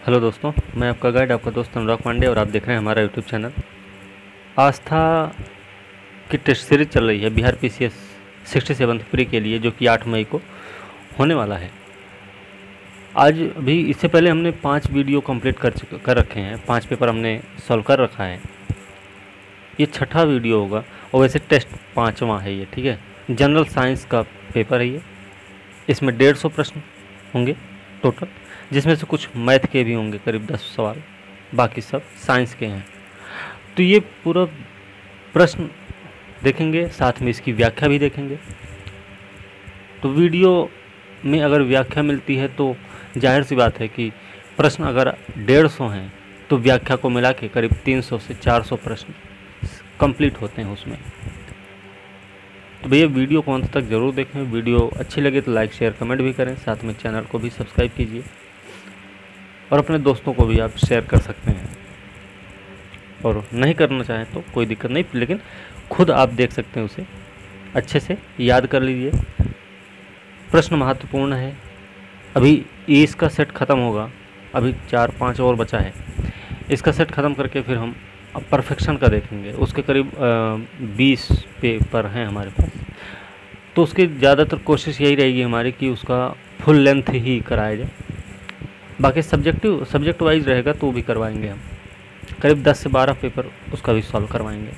Hello दोस्तों, मैं आपका गाइड, आपका दोस्त अनुराग पांडे और आप देख रहे हैं हमारा यूट्यूब चैनल। आस्था की टेस्ट सीरीज चल रही है बिहार PCS 67th प्री के लिए, जो कि 8 मई को होने वाला है। आज अभी इससे पहले हमने 5 वीडियो कंप्लीट कर रखे हैं, 5 पेपर हमने सॉल्व कर रखा है। ये 6ठा वीडियो होगा और वैसे टेस्ट 5वां है ये, ठीक है। जनरल साइंस का पेपर है ये। इसमें 150 प्रश्न होंगे टोटल, जिसमें से कुछ मैथ के भी होंगे, करीब 10 सवाल, बाकी सब साइंस के हैं। तो ये पूरा प्रश्न देखेंगे, साथ में इसकी व्याख्या भी देखेंगे। तो वीडियो में अगर व्याख्या मिलती है तो जाहिर सी बात है कि प्रश्न अगर 150 हैं तो व्याख्या को मिला के करीब 300 से 400 प्रश्न कंप्लीट होते हैं उसमें। तो भैया वीडियो को अंत तक ज़रूर देखें। वीडियो अच्छी लगे तो लाइक शेयर कमेंट भी करें, साथ में चैनल को भी सब्सक्राइब कीजिए और अपने दोस्तों को भी आप शेयर कर सकते हैं। और नहीं करना चाहें तो कोई दिक्कत नहीं, लेकिन खुद आप देख सकते हैं, उसे अच्छे से याद कर लीजिए। प्रश्न महत्वपूर्ण है। अभी ये इसका सेट ख़त्म होगा, अभी 4-5 और बचा है। इसका सेट ख़त्म करके फिर हम अब परफेक्शन का देखेंगे। उसके करीब 20 पेपर हैं हमारे पास, तो उसकी ज़्यादातर कोशिश यही रहेगी हमारी कि उसका फुल लेंथ ही कराया जाए। बाकी सब्जेक्ट वाइज रहेगा तो भी करवाएंगे हम, करीब 10 से 12 पेपर उसका भी सॉल्व करवाएंगे।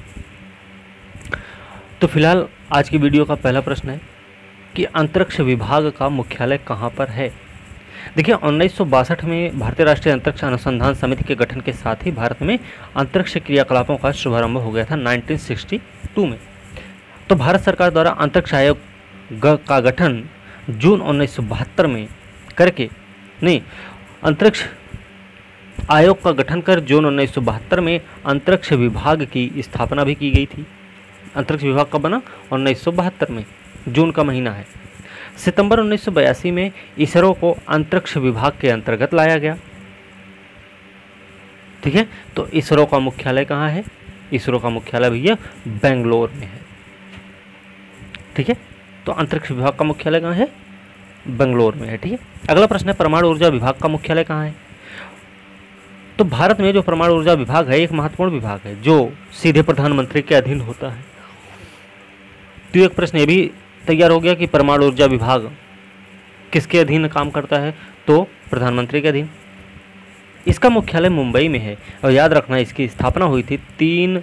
तो फिलहाल आज की वीडियो का पहला प्रश्न है कि अंतरिक्ष विभाग का मुख्यालय कहाँ पर है। देखिए, 1962 में भारतीय राष्ट्रीय अंतरिक्ष अनुसंधान समिति के गठन के साथ ही भारत में अंतरिक्ष क्रियाकलापों का शुभारंभ हो गया था 1962 में। तो भारत सरकार द्वारा अंतरिक्ष आयोग का गठन जून 1972 में करके, नहीं, अंतरिक्ष आयोग का गठन कर जून 1972 में अंतरिक्ष विभाग की स्थापना भी की गई थी। अंतरिक्ष विभाग कब बना? 1972 में, जून का महीना है। सितंबर 1982 में इसरो को अंतरिक्ष विभाग के अंतर्गत लाया गया। ठीक है, तो इसरो का मुख्यालय कहाँ है? इसरो का मुख्यालय भैया बेंगलोर में है। ठीक है, तो अंतरिक्ष विभाग का मुख्यालय कहाँ है? बेंगलोर में है। ठीक है, अगला प्रश्न है परमाणु ऊर्जा विभाग का मुख्यालय कहाँ है? तो भारत में जो परमाणु ऊर्जा विभाग है एक महत्वपूर्ण विभाग है जो सीधे प्रधानमंत्री के अधीन होता है। तो एक प्रश्न ये भी तैयार हो गया कि परमाणु ऊर्जा विभाग किसके अधीन काम करता है? तो प्रधानमंत्री के अधीन। इसका मुख्यालय मुंबई में है और याद रखना इसकी स्थापना हुई थी 3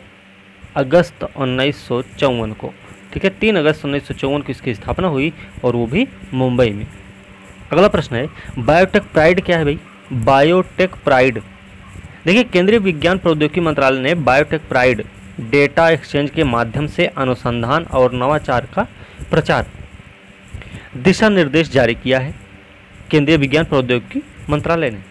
अगस्त 1954 को। ठीक है, 3 अगस्त 1954 को इसकी स्थापना हुई और वो भी मुंबई में। अगला प्रश्न है बायोटेक प्राइड क्या है भाई? बायोटेक प्राइड, देखिए, केंद्रीय विज्ञान प्रौद्योगिकी मंत्रालय ने बायोटेक प्राइड डेटा एक्सचेंज के माध्यम से अनुसंधान और नवाचार का प्रचार दिशा निर्देश जारी किया है। केंद्रीय विज्ञान प्रौद्योगिकी मंत्रालय ने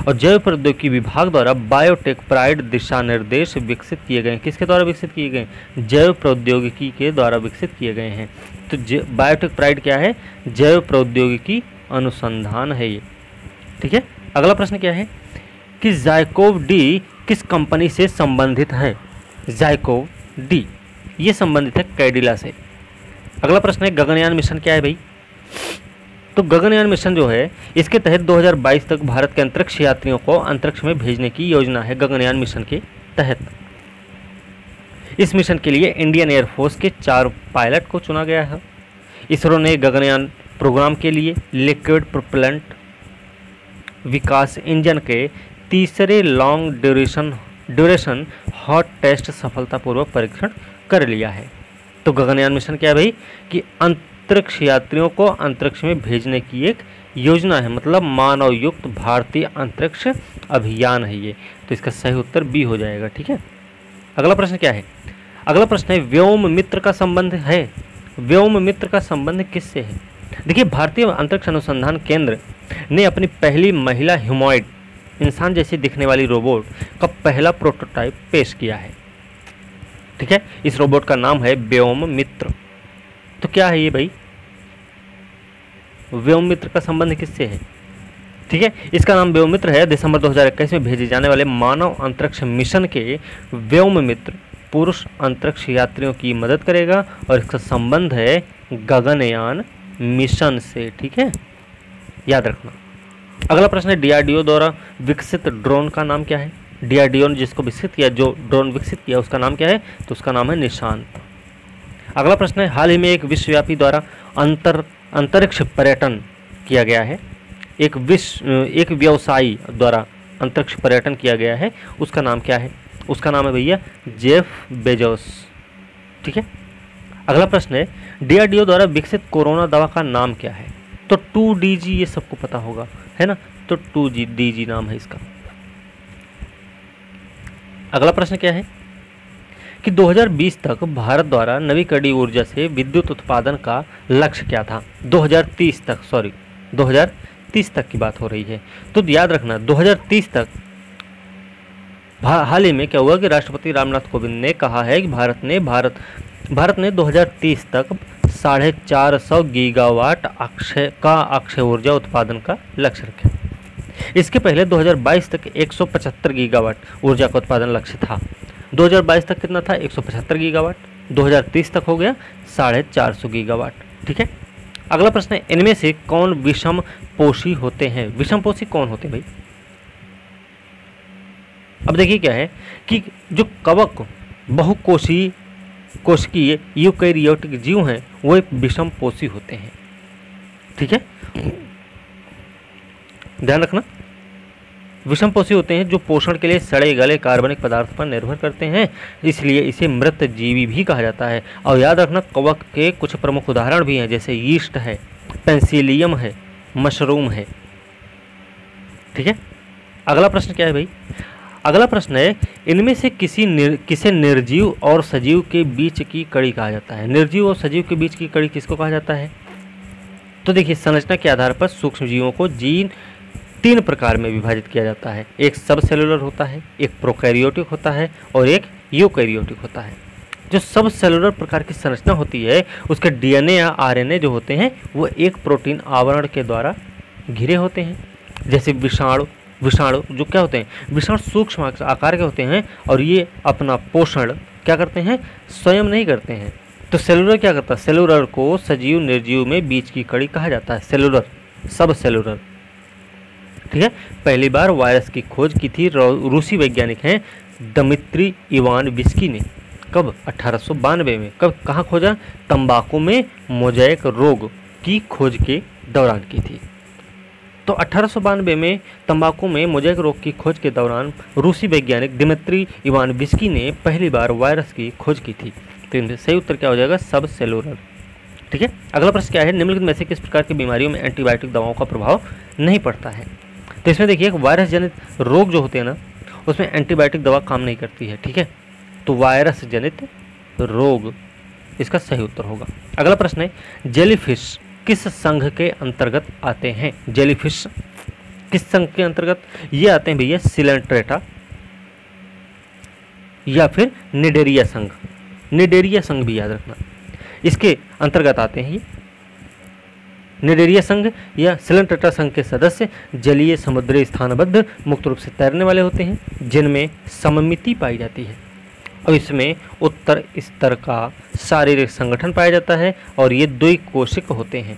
और जैव प्रौद्योगिकी विभाग द्वारा बायोटेक प्राइड दिशा निर्देश विकसित किए गए हैं। किसके द्वारा विकसित किए गए? जैव प्रौद्योगिकी के द्वारा विकसित किए गए हैं। तो बायोटेक प्राइड क्या है? जैव प्रौद्योगिकी अनुसंधान है ये। ठीक है, अगला प्रश्न क्या है कि जाइकोव डी किस कंपनी से संबंधित है? जाइकोव डी ये संबंधित है कैडिला से। अगला प्रश्न है गगनयान मिशन क्या है भाई? तो गगनयान मिशन जो है इसके तहत 2022 तक भारत के अंतरिक्ष यात्रियों को अंतरिक्ष में भेजने की योजना है। गगनयान मिशन के तहत इस मिशन के लिए इंडियन एयरफोर्स के 4 पायलट को चुना गया है। इसरो ने गगनयान प्रोग्राम के लिए लिक्विड प्रोपेलेंट विकास इंजन के तीसरे लॉन्ग ड्यूरेशन हॉट टेस्ट सफलतापूर्वक परीक्षण कर लिया है। तो गगनयान मिशन क्या है भाई? कि अंतरिक्ष यात्रियों को अंतरिक्ष में भेजने की एक योजना है, मतलब मानव युक्त भारतीय अंतरिक्ष अभियान है ये। तो इसका सही उत्तर बी हो जाएगा। ठीक है, अगला प्रश्न क्या है? अगला प्रश्न है व्योम मित्र का संबंध है। व्योम मित्र का संबंध किससे है? देखिए, भारतीय अंतरिक्ष अनुसंधान केंद्र ने अपनी पहली महिला ह्यूमॉइड, इंसान जैसी दिखने वाली रोबोट का पहला प्रोटोटाइप पेश किया है। ठीक है, इस रोबोट का नाम है व्योम मित्र। तो क्या है ये भाई? व्योम मित्र का संबंध किससे है? ठीक है, इसका नाम व्योम मित्र है। दिसंबर 2021 में भेजे जाने वाले मानव अंतरिक्ष मिशन के व्योम मित्र पुरुष अंतरिक्ष यात्रियों की मदद करेगा और इसका संबंध है गगनयान मिशन से। ठीक है, याद रखना। अगला प्रश्न है डीआरडीओ द्वारा विकसित ड्रोन का नाम क्या है? डीआरडीओ ने जिसको विकसित किया, जो ड्रोन विकसित किया, उसका नाम क्या है? तो उसका नाम है निशांत। अगला प्रश्न है हाल ही में एक विश्वव्यापी द्वारा अंतरिक्ष पर्यटन किया गया है। एक व्यवसायी द्वारा अंतरिक्ष पर्यटन किया गया है, उसका नाम क्या है? उसका नाम है भैया जेफ बेजोस। ठीक है। अगला प्रश्न है डीआरडीओ द्वारा विकसित कोरोना दवा का नाम क्या है? तो 2DG, ये सबको पता होगा, है ना? तो 2DG नाम है इसका। अगला प्रश्न क्या है कि 2020 तक भारत द्वारा नवीकरणीय ऊर्जा से विद्युत उत्पादन का लक्ष्य क्या था? 2030 तक की बात हो रही है। तो याद रखना 2030 तक हाल ही में क्या हुआ कि राष्ट्रपति रामनाथ कोविंद ने कहा है कि भारत ने 2030 तक 450 गीगावाट अक्षय ऊर्जा उत्पादन का लक्ष्य रखा। इसके पहले 2022 तक 175 गीगावाट ऊर्जा का उत्पादन लक्ष्य था। 2022 तक कितना था? 175 गीगावाट। 2030 तक हो गया 450 गीगावाट। ठीक है। अगला प्रश्न है इनमें से कौन विषम पोषी होते हैं? विषम पोषी कौन होते हैं भाई? अब देखिए क्या है कि जो कवक कोशिकीय यूकैरियोटिक जीव हैं वो एक विषम पोषी होते हैं। ठीक है, ध्यान रखना। विषम पोषी होते हैं जो पोषण के लिए सड़े गले कार्बनिक पदार्थ पर निर्भर करते हैं, इसलिए इसे मृत जीवी भी कहा जाता है। और याद रखना कवक के कुछ प्रमुख उदाहरण भी हैं, जैसे यीस्ट है, पेंसिलियम है, मशरूम है। ठीक है। अगला प्रश्न क्या है भाई? अगला प्रश्न है इनमें से किसे निर्जीव और सजीव के बीच की कड़ी कहा जाता है? निर्जीव और सजीव के बीच की कड़ी किसको कहा जाता है? तो देखिए संरचना के आधार पर सूक्ष्म जीवों को जीन 3 प्रकार में विभाजित किया जाता है। एक सब सेलुलर होता है, एक प्रोकैरियोटिक होता है और एक यूकैरियोटिक होता है। जो सब सेलुलर प्रकार की संरचना होती है उसके डीएनए या आरएनए जो होते हैं वो एक प्रोटीन आवरण के द्वारा घिरे होते हैं। जैसे विषाणु जो क्या होते हैं? विषाणु सूक्ष्म आकार के होते हैं और ये अपना पोषण क्या करते हैं? स्वयं नहीं करते हैं। तो सेलुलर क्या करता है? सेलुलर को सजीव निर्जीव में बीच की कड़ी कहा जाता है, सेलुलर, सब सेलुलर। ठीक है। पहली बार वायरस की खोज की थी रूसी वैज्ञानिक हैं दमित्री इवानोविस्की ने। कब? 1892 में। कहाँ खोजा? तंबाकू में मोज़ेक रोग की खोज के दौरान की थी। तो 1892 में तंबाकू में मोज़ेक रोग की खोज के दौरान रूसी वैज्ञानिक दिमित्री इवानोविस्की ने पहली बार वायरस की खोज की थी। तो इनमें सही उत्तर क्या हो जाएगा? सब सेलुलर। ठीक है। अगला प्रश्न क्या है? निम्नलिखित में से किस प्रकार की बीमारियों में एंटीबायोटिक दवाओं का प्रभाव नहीं पड़ता है? तो इसमें देखिए वायरस जनित रोग जो होते हैं ना उसमें एंटीबायोटिक दवा काम नहीं करती है। ठीक है। तो वायरस जनित रोग इसका सही उत्तर होगा। अगला प्रश्न है जेलीफिश किस संघ के अंतर्गत आते हैं? जेलीफिश किस संघ के अंतर्गत? ये आते हैं भैया सिलेंट्रेटा या फिर निडेरिया संघ। निडेरिया संघ भी याद रखना, इसके अंतर्गत आते हैं ये। निडेरिया संघ या सिलेंट्रेटा संघ के सदस्य जलीय समुद्री स्थानबद्ध मुक्त रूप से तैरने वाले होते हैं जिनमें सममिति पाई जाती है और इसमें उत्तर स्तर का शारीरिक संगठन पाया जाता है और ये द्विकोशिक होते हैं।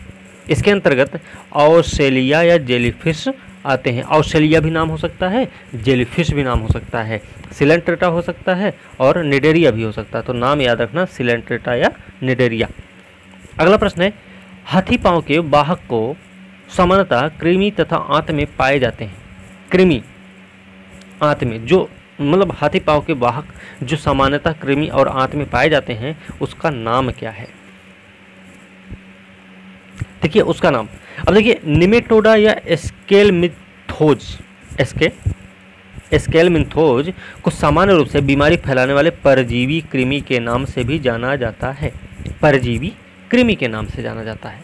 इसके अंतर्गत ऑस्ट्रेलिया या जेलीफिश आते हैं। ऑस्ट्रेलिया भी नाम हो सकता है, जेलीफिश भी नाम हो सकता है, सिलेंट्रेटा हो सकता है और निडेरिया भी हो सकता है। तो नाम याद रखना सिलेंट्रेटा या निडेरिया। अगला प्रश्न है हाथी पांव के वाहक को सामान्यतः कृमि तथा आंत में पाए जाते हैं। कृमि आंत में जो मतलब हाथी पांव के वाहक जो सामान्यतः कृमि और आंत में पाए जाते हैं उसका नाम क्या है? देखिए उसका नाम, अब देखिए निमेटोडा या एस्केलमिन्थोज को सामान्य रूप से बीमारी फैलाने वाले परजीवी कृमि के नाम से भी जाना जाता है। परजीवी कृमि के नाम से जाना जाता है।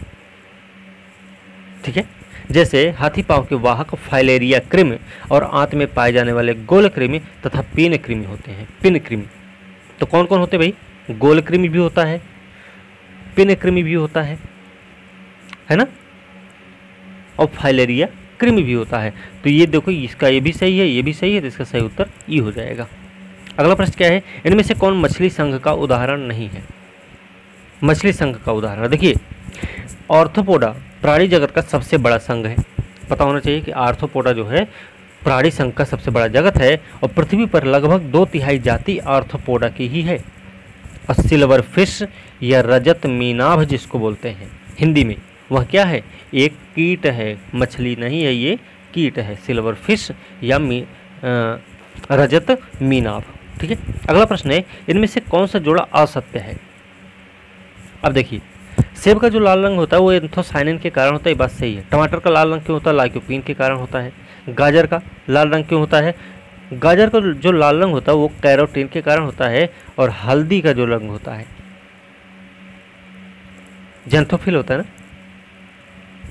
ठीक है। जैसे हाथी पांव के वाहक फाइलेरिया कृमि और आंत में पाए जाने वाले गोल कृमि तथा पिन कृमि होते हैं। पिन कृमि तो कौन कौन होते हैं भाई? गोल कृमि भी होता है, पिन कृमि भी होता है ना, और फाइलेरिया कृमि भी होता है। तो ये देखो इसका ये भी सही है, ये भी सही है, तो इसका सही उत्तर ई हो जाएगा। अगला प्रश्न क्या है? इनमें से कौन मछली संघ का उदाहरण नहीं है? मछली संघ का उदाहरण देखिए ऑर्थोपोडा प्राणी जगत का सबसे बड़ा संघ है। पता होना चाहिए कि आर्थ्रोपोडा जो है प्राणी संघ का सबसे बड़ा जगत है और पृथ्वी पर लगभग 2/3 जाति आर्थ्रोपोडा की ही है। और सिल्वर फिश या रजत मीनाभ जिसको बोलते हैं हिंदी में, वह क्या है? एक कीट है, मछली नहीं है, ये कीट है, सिल्वर फिश या रजत मीनाभ। ठीक है, अगला प्रश्न है, इनमें से कौन सा जोड़ा असत्य है? अब देखिए, सेब का जो लाल रंग होता है वो एंथोसायनिन के कारण होता है, ये बात सही है। टमाटर का लाल रंग क्यों होता है? लाइकोपीन के कारण होता है। गाजर का लाल रंग क्यों होता है? गाजर का जो लाल रंग होता है वो कैरोटीन के कारण होता है। और हल्दी का जो रंग होता है जेंथोफिल होता है ना,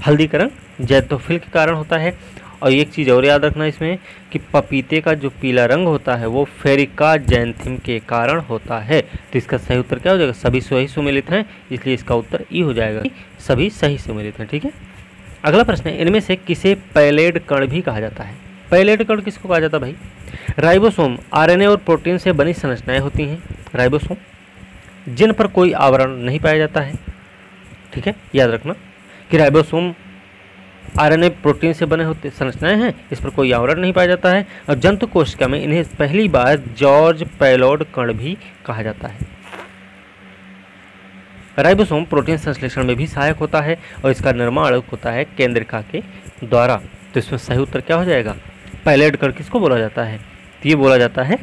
हल्दी का रंग जेंथोफिल के कारण होता है। और एक चीज़ और याद रखना इसमें कि पपीते का जो पीला रंग होता है वो फेरिका जैंथिम के कारण होता है। तो इसका सही उत्तर क्या हो जाएगा? सभी सही सुमेलित हैं, इसलिए इसका उत्तर ई हो जाएगा, सभी सही सुमेलित हैं। ठीक है, अगला प्रश्न है, इनमें से किसे पैलेड कण भी कहा जाता है? पैलेड कण किसको कहा जाता है भाई? राइबोसोम आरएनए और प्रोटीन से बनी संरचनाएं होती हैं, राइबोसोम, जिन पर कोई आवरण नहीं पाया जाता है। ठीक है, याद रखना कि राइबोसोम आरएनए प्रोटीन से बने होते संरचनाएं हैं, इस पर कोई आवरण नहीं पाया जाता है। और जंतु कोशिका में इन्हें पहली बार जॉर्ज पैलोड कण भी कहा जाता है। राइबोसोम प्रोटीन संश्लेषण में भी सहायक होता है और इसका निर्माण होता है केंद्रिका के द्वारा। तो इसमें सही उत्तर क्या हो जाएगा? पैलेड कण किसको बोला जाता है? तो ये बोला जाता है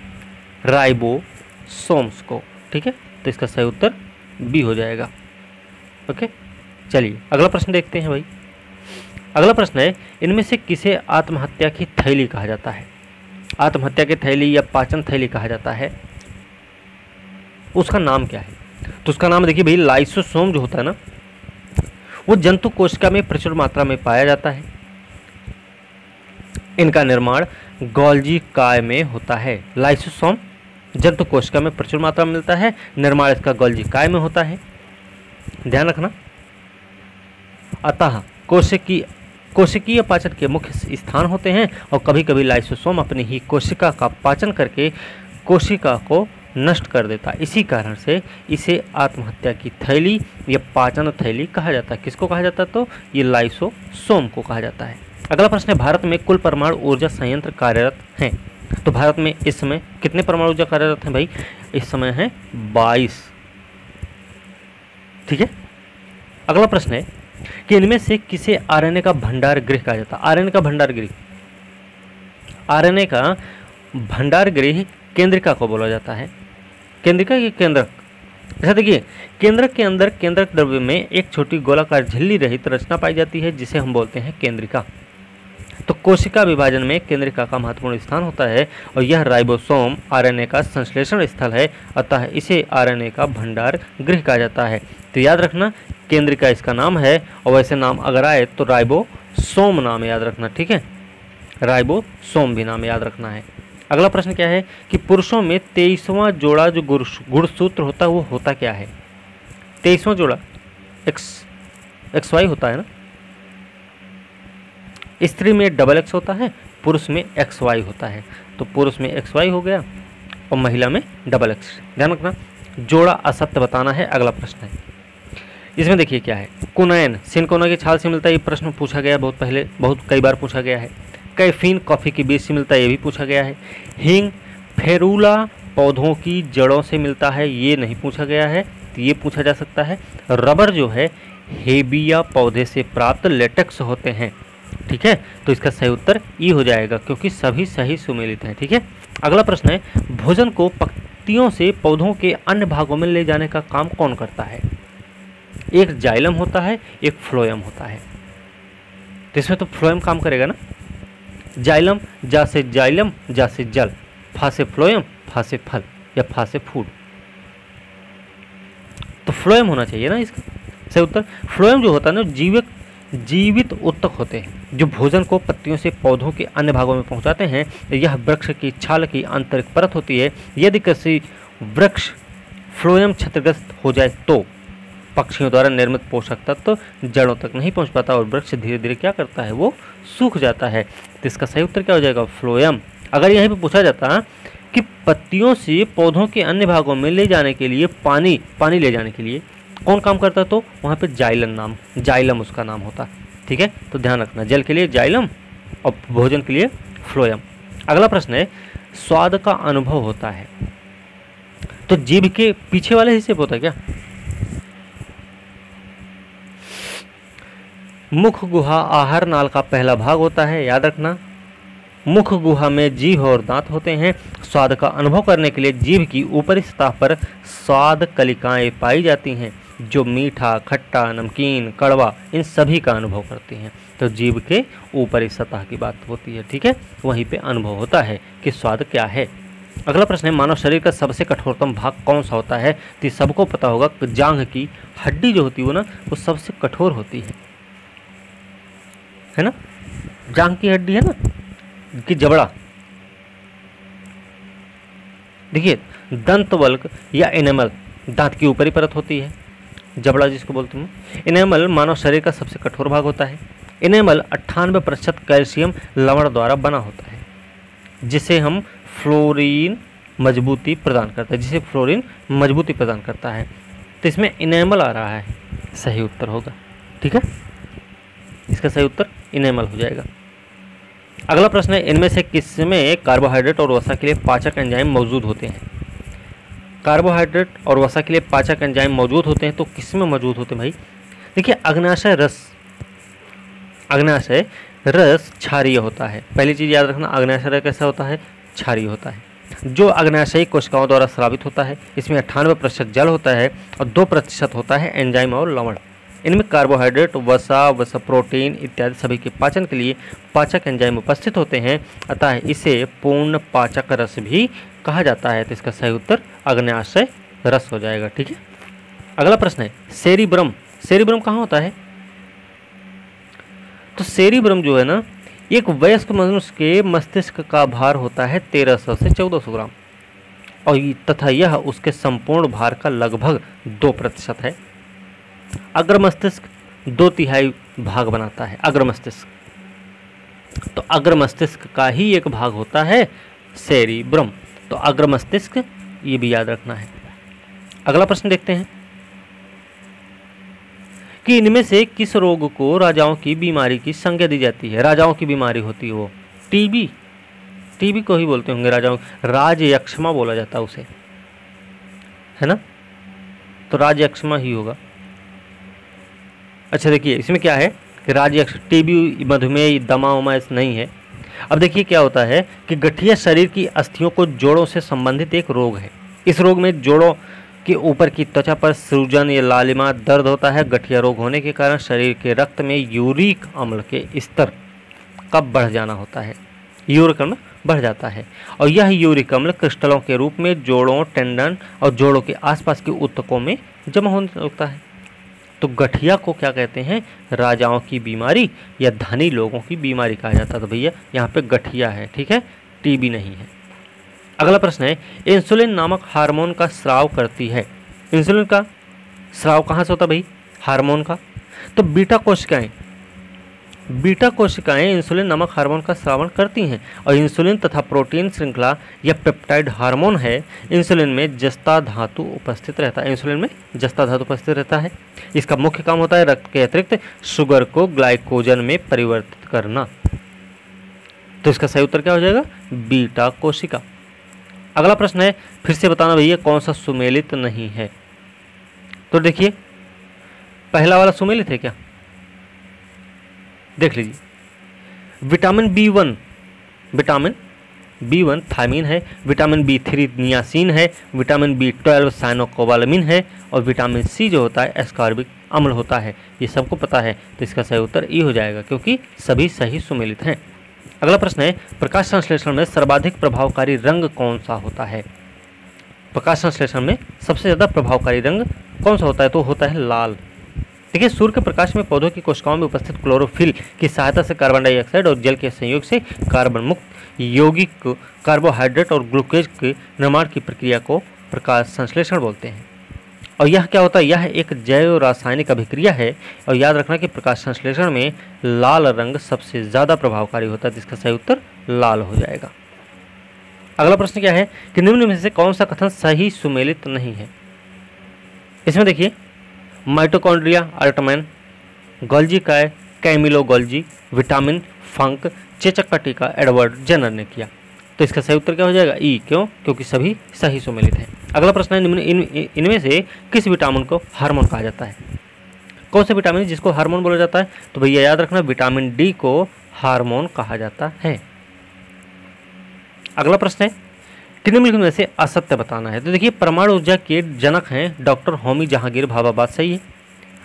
राइबोसोम्स को। ठीक है, तो इसका सही उत्तर बी हो जाएगा। ओके, चलिए अगला प्रश्न देखते हैं भाई। अगला प्रश्न है, इनमें से किसे आत्महत्या की थैली कहा जाता है? आत्महत्या की थैली या पाचन थैली कहा जाता है, उसका नाम क्या है? तो उसका नाम देखिए भाई, लाइसोसोम जो होता है ना, वो जंतु कोशिका में प्रचुर मात्रा में पाया जाता है। इनका निर्माण गोल्जी काय में होता है। लाइसोसोम जंतु कोशिका में प्रचुर मात्रा में मिलता है, निर्माण इसका गोल्जी काय में होता है, ध्यान रखना। अतः कोशिकीय पाचन के मुख्य स्थान होते हैं और कभी कभी लाइसोसोम अपनी ही कोशिका का पाचन करके कोशिका को नष्ट कर देता है। इसी कारण से इसे आत्महत्या की थैली या पाचन थैली कहा जाता है। किसको कहा जाता है? तो ये लाइसोसोम को कहा जाता है। अगला प्रश्न है, भारत में कुल परमाणु ऊर्जा संयंत्र कार्यरत हैं। तो भारत में इस समय कितने परमाणु ऊर्जा कार्यरत हैं भाई? इस समय है 22। ठीक है, अगला प्रश्न है कि इनमें से किसे आरएनए का भंडार गृह कहा जाता है? आरएनए का भंडार गृह, आरएनए का भंडार गृह केंद्रिका को बोला जाता है। केंद्रिका की केंद्रक, ऐसा देखिए, केंद्रक के अंदर केंद्रक द्रव्य में एक छोटी गोलाकार झिल्ली रहित रचना पाई जाती है जिसे हम बोलते हैं केंद्रिका। तो कोशिका विभाजन में केंद्रिका का महत्वपूर्ण स्थान होता है और यह राइबोसोम आरएनए का संश्लेषण स्थल है, अतः इसे आरएनए का भंडार गृह कहा जाता है। तो याद रखना, केंद्रिका इसका नाम है और वैसे नाम अगर आए तो राइबोसोम नाम याद रखना। ठीक है, राइबोसोम भी नाम याद रखना है। अगला प्रश्न क्या है कि पुरुषों में 23वां जोड़ा जो गुणसूत्र होता है वो होता क्या है? 23वां जोड़ा XY होता है ना, स्त्री में XX होता है, पुरुष में XY होता है। तो पुरुष में XY हो गया और महिला में XX। ध्यान रखना, जोड़ा असत्य बताना है। अगला प्रश्न है, इसमें देखिए क्या है, कुनैन सिनकोना की छाल से मिलता है, ये प्रश्न पूछा गया बहुत पहले, बहुत कई बार पूछा गया है। कैफीन कॉफ़ी के बीज से मिलता है, ये भी पूछा गया है। हींग फेरूला पौधों की जड़ों से मिलता है, ये नहीं पूछा गया है, तो ये पूछा जा सकता है। रबर जो है हेबिया पौधे से प्राप्त लेटेक्स होते हैं। ठीक है, तो इसका सही उत्तर ई हो जाएगा क्योंकि सभी सही सुमेलित हैं। ठीक है, अगला प्रश्न है, भोजन को पत्तियों से पौधों के अन्य भागों में ले जाने का काम कौन करता है? एक जाइलम होता है, एक फ्लोएम होता है। तो इसमें तो फ्लोएम काम करेगा ना। जाइलम, जा से जाइलम, जा से जल, फा से फ्लोएम, फा से फल या फा से फूड। तो फ्लोएम होना चाहिए ना इसका सही उत्तर। फ्लोएम जो होता है ना, जीवित उत्तक होते हैं जो भोजन को पत्तियों से पौधों के अन्य भागों में पहुंचाते हैं। यह वृक्ष की छाल की आंतरिक परत होती है। यदि किसी वृक्ष फ्लोएम क्षतिग्रस्त हो जाए तो पक्षियों द्वारा निर्मित पोषक तत्व जड़ों तक नहीं पहुंच पाता और वृक्ष धीरे धीरे क्या करता है, वो सूख जाता है। तो इसका सही उत्तर क्या हो जाएगा? फ्लोएम। अगर यहीं पे पूछा जाता कि पत्तियों से पौधों के अन्य भागों में ले जाने के लिए पानी ले जाने के लिए कौन काम करता, तो वहाँ पे जाइलम उसका नाम होता। ठीक है, तो ध्यान रखना, जल के लिए जाइलम और भोजन के लिए फ्लोएम। अगला प्रश्न है, स्वाद का अनुभव होता है तो जीभ के पीछे वाले हिस्से पे होता है क्या? मुख गुहा आहार नाल का पहला भाग होता है, याद रखना। मुख गुहा में जीभ और दांत होते हैं। स्वाद का अनुभव करने के लिए जीभ की ऊपरी सतह पर स्वाद कलिकाएं पाई जाती हैं जो मीठा, खट्टा, नमकीन, कड़वा इन सभी का अनुभव करती हैं। तो जीभ के ऊपरी सतह की बात होती है, ठीक है, वहीं पे अनुभव होता है कि स्वाद क्या है। अगला प्रश्न है, मानव शरीर का सबसे कठोरतम भाग कौन सा होता है? तो सबको पता होगा कि जांघ की हड्डी जो होती है वो ना, वो सबसे कठोर होती है ना? जांघ की हड्डी है ना, कि जबड़ा, देखिए दंतवल्क या एनेमल दांत की ऊपरी परत होती है, जबड़ा जिसको बोलते हैं। एनेमल मानव शरीर का सबसे कठोर भाग होता है। एनेमल 98% कैल्शियम लवण द्वारा बना होता है, जिसे हम फ्लोरीन मजबूती प्रदान करता है, जिसे फ्लोरीन मजबूती प्रदान करता है। तो इसमें एनेमल आ रहा है, सही उत्तर होगा, ठीक है, इसका सही उत्तर एनेमल हो जाएगा। अगला प्रश्न है, इनमें से किसमें कार्बोहाइड्रेट और वसा के लिए पाचक एंजाइम मौजूद होते हैं? कार्बोहाइड्रेट और वसा के लिए पाचक एंजाइम मौजूद होते हैं, तो किसमें मौजूद होते हैं भाई? देखिए अग्न्याशय रस क्षारीय होता है। पहली चीज याद रखना, अग्न्याशय रस कैसा होता है? क्षारीय होता है, जो अग्न्याशयी कोशिकाओं द्वारा स्रावित होता है। इसमें 98% जल होता है और 2% होता है एंजाइम और लवण। इनमें कार्बोहाइड्रेट, वसा, प्रोटीन इत्यादि सभी के पाचन के लिए पाचक एंजाइम उपस्थित होते हैं, अतः इसे पूर्ण पाचक रस भी कहा जाता है। तो इसका सही उत्तर अग्न्याशय रस हो जाएगा, ठीक है। अगला प्रश्न है, सेरिब्रम कहाँ होता है? तो सेरिब्रम जो है ना, एक वयस्क मनुष्य के मस्तिष्क का भार होता है 1300 से 1400 ग्राम और तथा यह उसके संपूर्ण भार का लगभग 2% है। अग्र मस्तिष्क 2/3 भाग बनाता है, अग्र मस्तिष्क, तो अग्र मस्तिष्क का ही एक भाग होता है सेरिब्रम। तो अग्र मस्तिष्क, ये भी याद रखना है। अगला प्रश्न देखते हैं कि इनमें से किस रोग को राजाओं की बीमारी की संज्ञा दी जाती है? राजाओं की बीमारी होती है वो टीबी को ही बोलते होंगे राजाओं, राजयक्ष्मा बोला जाता है उसे, है ना? तो राजयक्ष्मा ही होगा। अच्छा देखिए इसमें क्या है कि राजयक्ष्मा, टीबी, मधुमेह, दमा उमा नहीं है। अब देखिए क्या होता है कि गठिया शरीर की अस्थियों को जोड़ों से संबंधित एक रोग है। इस रोग में जोड़ों के ऊपर की त्वचा पर सूजन या लालिमा दर्द होता है। गठिया रोग होने के कारण शरीर के रक्त में यूरिक अम्ल के स्तर का बढ़ जाना होता है, यूरिक अम्ल बढ़ जाता है और यह यूरिक अम्ल क्रिस्टलों के रूप में जोड़ों, टेंडन और जोड़ों के आसपास के ऊतकों में जमा होने लगता है। तो गठिया को क्या कहते हैं? राजाओं की बीमारी या धनी लोगों की बीमारी कहा जाता है। तो भैया यहाँ पे गठिया है, ठीक है, टीबी नहीं है। अगला प्रश्न है, इंसुलिन नामक हार्मोन का स्राव करती है। इंसुलिन का स्राव कहाँ से होता है भाई? हार्मोन का। तो बीटा कोशिकाएं इंसुलिन नामक हार्मोन का स्रावण करती हैं और इंसुलिन तथा प्रोटीन श्रृंखला या पेप्टाइड हार्मोन है। इंसुलिन में जस्ता धातु उपस्थित रहता है, इंसुलिन में जस्ता धातु उपस्थित रहता है। इसका मुख्य काम होता है रक्त के अतिरिक्त शुगर को ग्लाइकोजन में परिवर्तित करना। तो इसका सही उत्तर क्या हो जाएगा? बीटा कोशिका। अगला प्रश्न है, फिर से बताना भैया कौन सा सुमेलित नहीं है? तो देखिए पहला वाला सुमेलित है क्या? देख लीजिए, विटामिन बी1 थायमीन है, विटामिन बी3 नियासिन है, विटामिन बी12 साइनोकोबालामिन है और विटामिन सी जो होता है एस्कॉर्बिक अम्ल होता है। ये सबको पता है, तो इसका सही उत्तर ई हो जाएगा क्योंकि सभी सही सुमेलित हैं। अगला प्रश्न है, प्रकाश संश्लेषण में सर्वाधिक प्रभावकारी रंग कौन सा होता है? प्रकाश संश्लेषण में सबसे ज़्यादा प्रभावकारी रंग कौन सा होता है? तो होता है लाल। देखिए सूर्य के प्रकाश में पौधों की कोशिकाओं में उपस्थित क्लोरोफिल की सहायता से कार्बन डाइऑक्साइड और जल के संयोग से कार्बन मुक्त यौगिक कार्बोहाइड्रेट और ग्लूकोज के निर्माण की प्रक्रिया को प्रकाश संश्लेषण बोलते हैं। और यह क्या होता है? यह एक जैव रासायनिक अभिक्रिया है और याद रखना कि प्रकाश संश्लेषण में लाल रंग सबसे ज़्यादा प्रभावकारी होता है, जिसका सही उत्तर लाल हो जाएगा। अगला प्रश्न क्या है कि निम्न में से कौन सा कथन सही सुमेलित नहीं है? इसमें देखिए माइटोकॉन्ड्रिया, अल्टमैन, गोल्जी काय, कैमिलो गोल्जी, विटामिन, फंक, चेचक का टीका एडवर्ड जेनर ने किया। तो इसका सही उत्तर क्या हो जाएगा? ई। क्यों? क्योंकि सभी सही सुमेलित हैं। अगला प्रश्न है, इनमें से किस विटामिन को हार्मोन कहा जाता है? कौन से विटामिन जिसको हार्मोन बोला जाता है? तो भैया याद रखना, विटामिन डी को हार्मोन कहा जाता है। अगला प्रश्न है, निम्नलिखित में से असत्य बताना है। तो देखिए, परमाणु ऊर्जा के जनक हैं डॉक्टर होमी जहांगीर भाभा, बात सही है।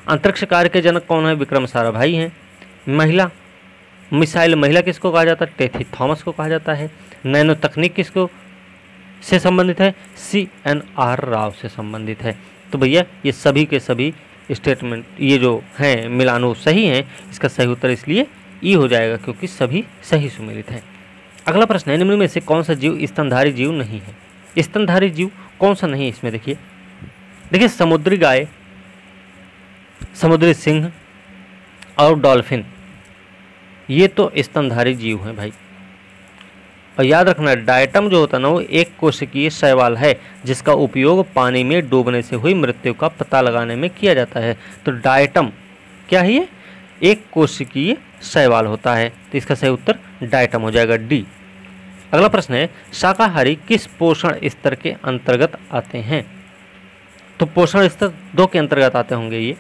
अंतरिक्ष कार्य के जनक कौन है? विक्रम साराभाई हैं। महिला मिसाइल महिला किसको कहा जाता है? टेथी थॉमस को कहा जाता है। नैनो तकनीक किसको से संबंधित है? CNR राव से संबंधित है। तो भैया ये सभी के सभी स्टेटमेंट ये जो हैं मिलानो सही हैं। इसका सही उत्तर इसलिए ई हो जाएगा क्योंकि सभी सही सुमेलित हैं। अगला प्रश्न है, निम्न में से कौन सा जीव स्तनधारी जीव नहीं है? स्तनधारी जीव कौन सा नहीं है इसमें? देखिए समुद्री गाय, समुद्री सिंह और डॉल्फिन, ये तो स्तनधारी जीव हैं भाई। और याद रखना, डायटम जो होता है ना वो एक कोशिकीय शैवाल है जिसका उपयोग पानी में डूबने से हुई मृत्यु का पता लगाने में किया जाता है। तो डायटम क्या है? ये एक कोशिकीय शैवाल होता है। तो इसका सही उत्तर डायटम हो जाएगा, डी। अगला प्रश्न है, शाकाहारी किस पोषण स्तर के अंतर्गत आते हैं? तो पोषण स्तर 2 के अंतर्गत आते होंगे ये,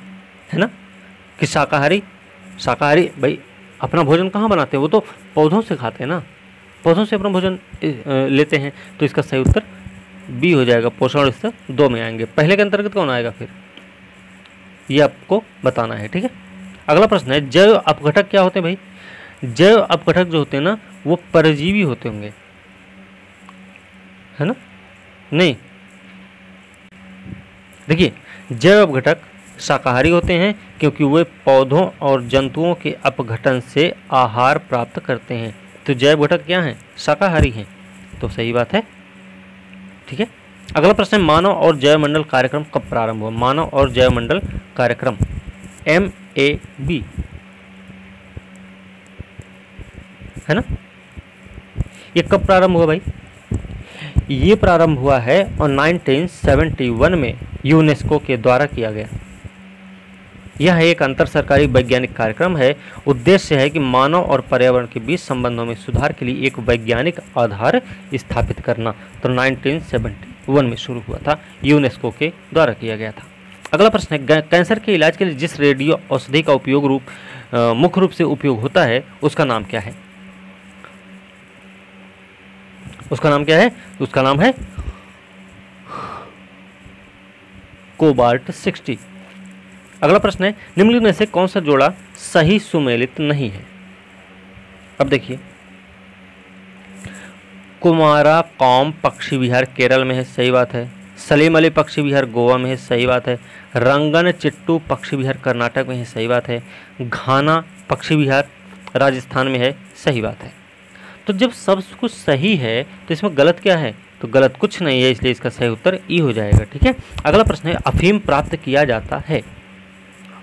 है ना? कि शाकाहारी भाई अपना भोजन कहाँ बनाते हैं? वो तो पौधों से खाते हैं ना, पौधों से अपना भोजन लेते हैं। तो इसका सही उत्तर बी हो जाएगा, पोषण स्तर 2 में आएंगे। पहले के अंतर्गत कौन आएगा फिर, ये आपको बताना है, ठीक है। अगला प्रश्न है, जैव अपघटक क्या होते हैं भाई? जैव अपघटक जो होते हैं ना वो परजीवी होते होंगे, है ना? नहीं, देखिए जैव अपघटक शाकाहारी होते हैं क्योंकि वे पौधों और जंतुओं के अपघटन से आहार प्राप्त करते हैं। तो जैव घटक क्या हैं? शाकाहारी हैं। तो सही बात है, ठीक है। अगला प्रश्न है, मानव और जैवमंडल कार्यक्रम कब प्रारंभ हुआ? मानव और जैवमंडल कार्यक्रम MAB, है ना? ये कब प्रारंभ हुआ भाई? ये प्रारंभ हुआ है और 1971 में यूनेस्को के द्वारा किया गया। यह एक अंतर सरकारी वैज्ञानिक कार्यक्रम है। उद्देश्य है कि मानव और पर्यावरण के बीच संबंधों में सुधार के लिए एक वैज्ञानिक आधार स्थापित करना। तो 1971 में शुरू हुआ था, यूनेस्को के द्वारा किया गया था। अगला प्रश्न है, कैंसर के इलाज के लिए जिस रेडियो औषधि का उपयोग मुख्य रूप से उपयोग होता है उसका नाम क्या है? उसका नाम क्या है? उसका नाम है कोबाल्ट 60। अगला प्रश्न है, निम्नलिखित में से कौन सा जोड़ा सही सुमेलित नहीं है? अब देखिए, कुमारा कॉम पक्षी विहार केरल में है, सही बात है। सलीम अली पक्षी विहार गोवा में है, सही बात है। रंगन चिट्टू पक्षी विहार कर्नाटक में है, सही बात है। घाना पक्षी विहार राजस्थान में है, सही बात है। तो जब सब कुछ सही है तो इसमें गलत क्या है? तो गलत कुछ नहीं है, इसलिए इसका सही उत्तर ई हो जाएगा, ठीक है। अगला प्रश्न है, अफीम प्राप्त किया जाता है?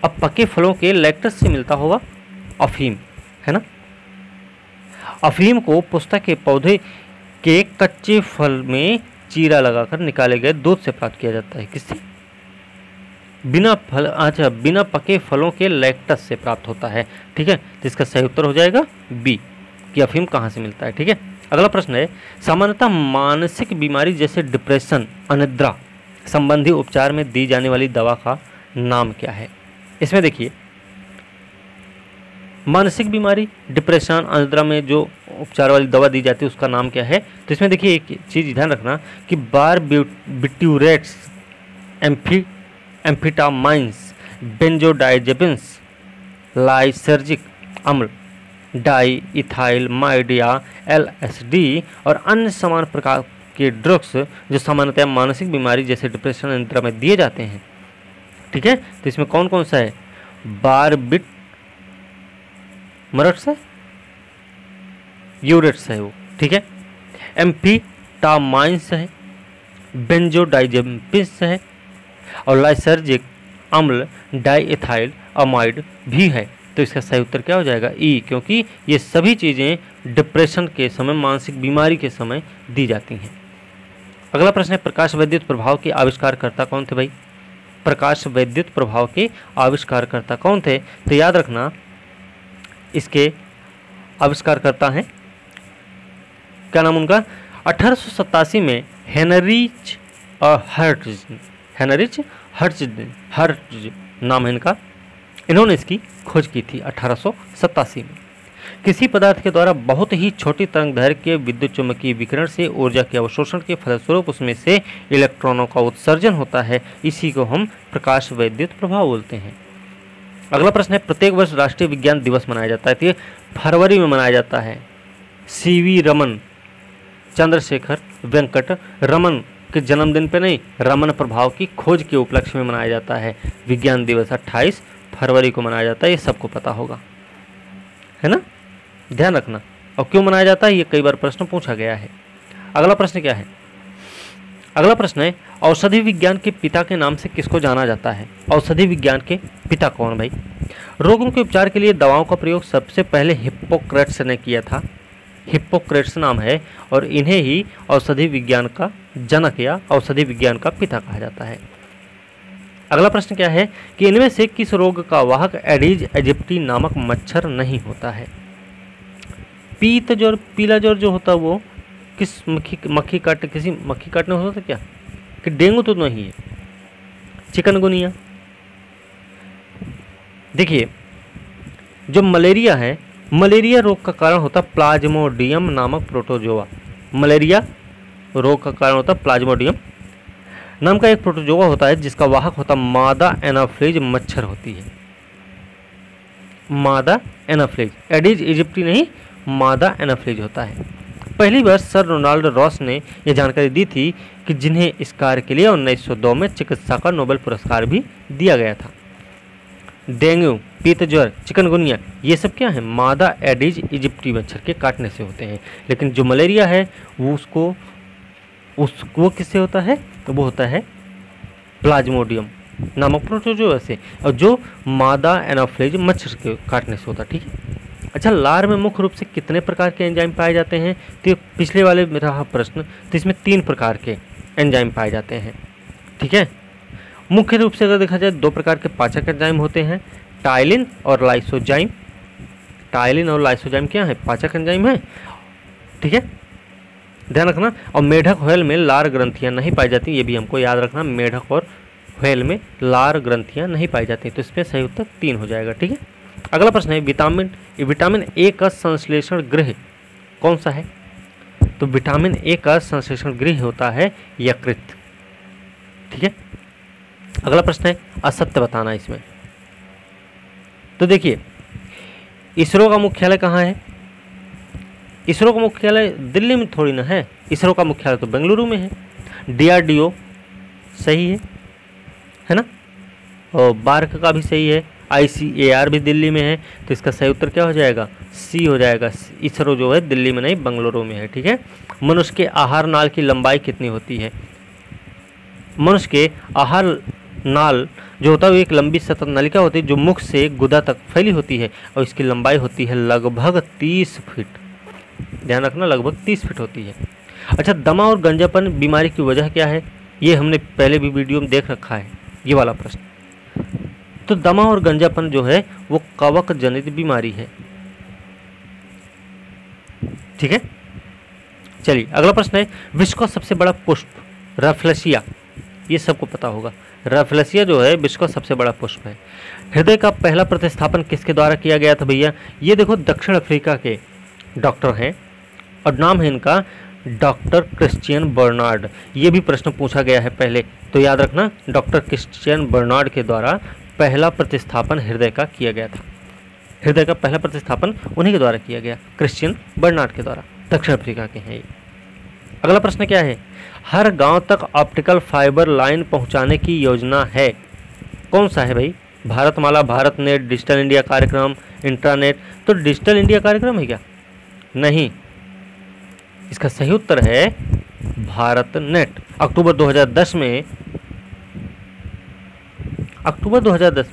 अब पके फलों के लैक्टस से मिलता होगा अफीम, है ना? अफीम को पुस्तक के पौधे के कच्चे फल में चीरा लगाकर निकाले गए दूध से प्राप्त किया जाता है। किससे? बिना पके फलों के लैक्टस से प्राप्त होता है, ठीक है। तो इसका सही उत्तर हो जाएगा बी, कि अफीम कहाँ से मिलता है, ठीक है। अगला प्रश्न है, सामान्यतः मानसिक बीमारी जैसे डिप्रेशन, अनिद्रा संबंधी उपचार में दी जाने वाली दवा का नाम क्या है? इसमें देखिए, मानसिक बीमारी डिप्रेशन अनिद्रा में जो उपचार वाली दवा दी जाती है उसका नाम क्या है? तो इसमें देखिए एक चीज़ ध्यान रखना कि बारबिट्यूरेट्स, एम्फिटामाइंस, बेंजोडाइजेपिन्स, लाइसर्जिक अम्ल, डाई इथाइल माइड या LSD और अन्य समान प्रकार के ड्रग्स जो सामान्यतः मानसिक बीमारी जैसे डिप्रेशन अनिद्रा में दिए जाते हैं, ठीक है। तो इसमें कौन कौन सा है? बारबिट्यूरेट्स है, यूरेट्स है वो, ठीक है। एम्फिटामाइंस है, बेंजोडाइजेपिन्स है और लाइसर्जिक अम्ल डाइइथाइल अमाइड भी है। तो इसका सही उत्तर क्या हो जाएगा? ई, क्योंकि ये सभी चीज़ें डिप्रेशन के समय, मानसिक बीमारी के समय दी जाती हैं। अगला प्रश्न है, प्रकाश वैद्युत प्रभाव के आविष्कारकर्ता कौन थे भाई? प्रकाश वैद्युत प्रभाव के आविष्कारकर्ता कौन थे? तो याद रखना इसके आविष्कारकर्ता हैं। क्या नाम उनका? 1887 में हेनरिच हर्ट्ज नाम है इनका। इन्होंने इसकी खोज की थी 1887 में। किसी पदार्थ के द्वारा बहुत ही छोटी तरंगदैर्घ्य के विद्युत चुम्बकीय विकिरण से ऊर्जा के अवशोषण के फलस्वरूप उसमें से इलेक्ट्रॉनों का उत्सर्जन होता है, इसी को हम प्रकाश वैद्युत प्रभाव बोलते हैं। अगला प्रश्न है, प्रत्येक वर्ष राष्ट्रीय विज्ञान दिवस मनाया जाता है, तो ये फरवरी में मनाया जाता है। सीवी रमन, चंद्रशेखर वेंकट रमन के जन्मदिन पे नहीं, रमन प्रभाव की खोज के उपलक्ष्य में मनाया जाता है विज्ञान दिवस। 28 फरवरी को मनाया जाता है, ये सबको पता होगा, है ना, ध्यान रखना। और क्यों मनाया जाता है ये कई बार प्रश्न पूछा गया है। अगला प्रश्न क्या है? अगला प्रश्न है, औषधि विज्ञान के पिता के नाम से किसको जाना जाता है? औषधि विज्ञान के पिता कौन भाई? रोगों के उपचार के लिए दवाओं का प्रयोग सबसे पहले हिप्पोक्रेट्स ने किया था। हिप्पोक्रेट्स नाम है और इन्हें ही औषधि विज्ञान का जनक या औषधि विज्ञान का पिता कहा जाता है। अगला प्रश्न क्या है कि इनमें से किस रोग का वाहक एडिज इजिप्टी नामक मच्छर नहीं होता है? पीत ज्वर, पीला ज्वर जो होता है वो किस मक्खी काटने होता था क्या? कि डेंगू तो नहीं है। चिकनगुनिया, देखिए जो मलेरिया है, मलेरिया रोग का कारण होता प्लाज्मोडियम नामक प्रोटोजोआ। मलेरिया रोग का कारण होता प्लाज्मोडियम नाम का एक प्रोटोजोआ होता है जिसका वाहक होता मादा एनाफ्लीज मच्छर होती है। मादा एनाफ्लीज, एडिज इजिप्टी नहीं, मादा एनाफ्लीज होता है। पहली बार सर रोनाल्ड रॉस ने यह जानकारी दी थी कि जिन्हें इस कार्य के लिए 1902 में चिकित्सा का नोबेल पुरस्कार भी दिया गया था। डेंगू, पीत ज्वर, चिकनगुनिया ये सब क्या है? मादा एडिज इजिप्टी मच्छर के काटने से होते हैं। लेकिन जो मलेरिया है वो वो किससे होता है? तो वो होता है प्लाज्मोडियम नामक प्रोटोजोआ से, और जो मादा एनाफ्लीज मच्छर के काटने से होता है। ठीक है। अच्छा, लार में मुख्य रूप से कितने प्रकार के एंजाइम पाए जाते हैं? तो पिछले वाले में रहा प्रश्न, तो इसमें 3 प्रकार के एंजाइम पाए जाते हैं। ठीक है। मुख्य रूप से अगर देखा जाए 2 प्रकार के पाचक एंजाइम होते हैं, टाइलिन और लाइसोजाइम। टाइलिन और लाइसोजाइम क्या है? पाचक एंजाइम है। ठीक है, ध्यान रखना। और मेढक व्हेल में लार ग्रंथियां नहीं पाई जाती, ये भी हमको याद रखना। मेढक और व्हेल में लार ग्रंथियां नहीं पाई जाती, तो इसमें सही उत्तर 3 हो जाएगा। ठीक है। अगला प्रश्न है, विटामिन ए का संश्लेषण गृह कौन सा है? तो विटामिन ए का संश्लेषण गृह होता है यकृत। ठीक है। अगला प्रश्न है, असत्य बताना इसमें। तो देखिए, इसरो का मुख्यालय कहाँ है? इसरो का मुख्यालय दिल्ली में थोड़ी ना है, इसरो का मुख्यालय तो बेंगलुरु में है। DRDO सही है ना, और बार्क का भी सही है। ICAR भी दिल्ली में है, तो इसका सही उत्तर क्या हो जाएगा? C हो जाएगा। इसरो जो है दिल्ली में नहीं, बेंगलुरु में है। ठीक है। मनुष्य के आहार नाल की लंबाई कितनी होती है? मनुष्य के आहार नाल जो होता है वो एक लंबी सतत नलिका होती है जो मुख से गुदा तक फैली होती है, और इसकी लंबाई होती है लगभग 30 फीट। ध्यान रखना, लगभग 30 फीट होती है। अच्छा, दमा और गंजापन बीमारी की वजह क्या है? ये हमने पहले भी वीडियो में देख रखा है, ये वाला प्रश्न। तो दमा और गंजापन जो है वो कवक जनित बीमारी है। ठीक है। चलिए, अगला प्रश्न है, विश्व का सबसे बड़ा पुष्प रफलेशिया, ये सबको पता होगा। रफलेशिया जो है विश्व का सबसे बड़ा पुष्प है। हृदय का पहला प्रतिस्थापन किसके द्वारा किया गया था भैया? ये देखो, दक्षिण अफ्रीका के डॉक्टर हैं और नाम है इनका डॉक्टर क्रिश्चियन बर्नार्ड। ये भी प्रश्न पूछा गया है पहले, तो याद रखना, डॉक्टर क्रिश्चियन बर्नार्ड के द्वारा पहला प्रतिस्थापन हृदय का किया गया था। हृदय का पहला प्रतिस्थापन उन्हीं के द्वारा किया गया, क्रिश्चियन बर्नार्ड के द्वारा। दक्षिण अफ्रीका के हैं ये। अगला प्रश्न क्या है? हर गांव तक ऑप्टिकल फाइबर लाइन पहुंचाने की योजना है, कौन सा है भाई? Bharatmala, Bharat net, digital India कार्यक्रम, इंट्रानेट। तो डिजिटल इंडिया कार्यक्रम है क्या? नहीं, इसका सही उत्तर है भारत नेट। अक्टूबर 2010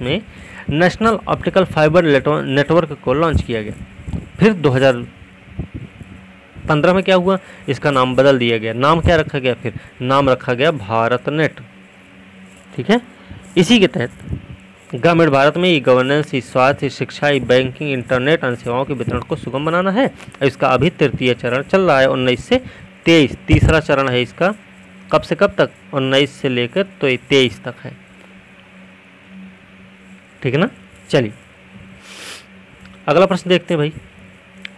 में नेशनल ऑप्टिकल फाइबर नेटवर्क को लॉन्च किया गया। फिर 2015 में क्या हुआ? इसका नाम बदल दिया गया। नाम क्या रखा गया? फिर नाम रखा गया भारत नेट। ठीक है। इसी के तहत ग्रामीण भारत में ई गवर्नेंस, ई स्वास्थ्य, ई शिक्षा, ई बैंकिंग, इंटरनेट, अन्य सेवाओं के वितरण को सुगम बनाना है। इसका अभी तृतीय चरण चल रहा है 19 से 23, तीसरा चरण है इसका। कब से कब तक? 19 से लेकर तो 23 तक है, ठीक है ना। चलिए अगला प्रश्न देखते हैं भाई।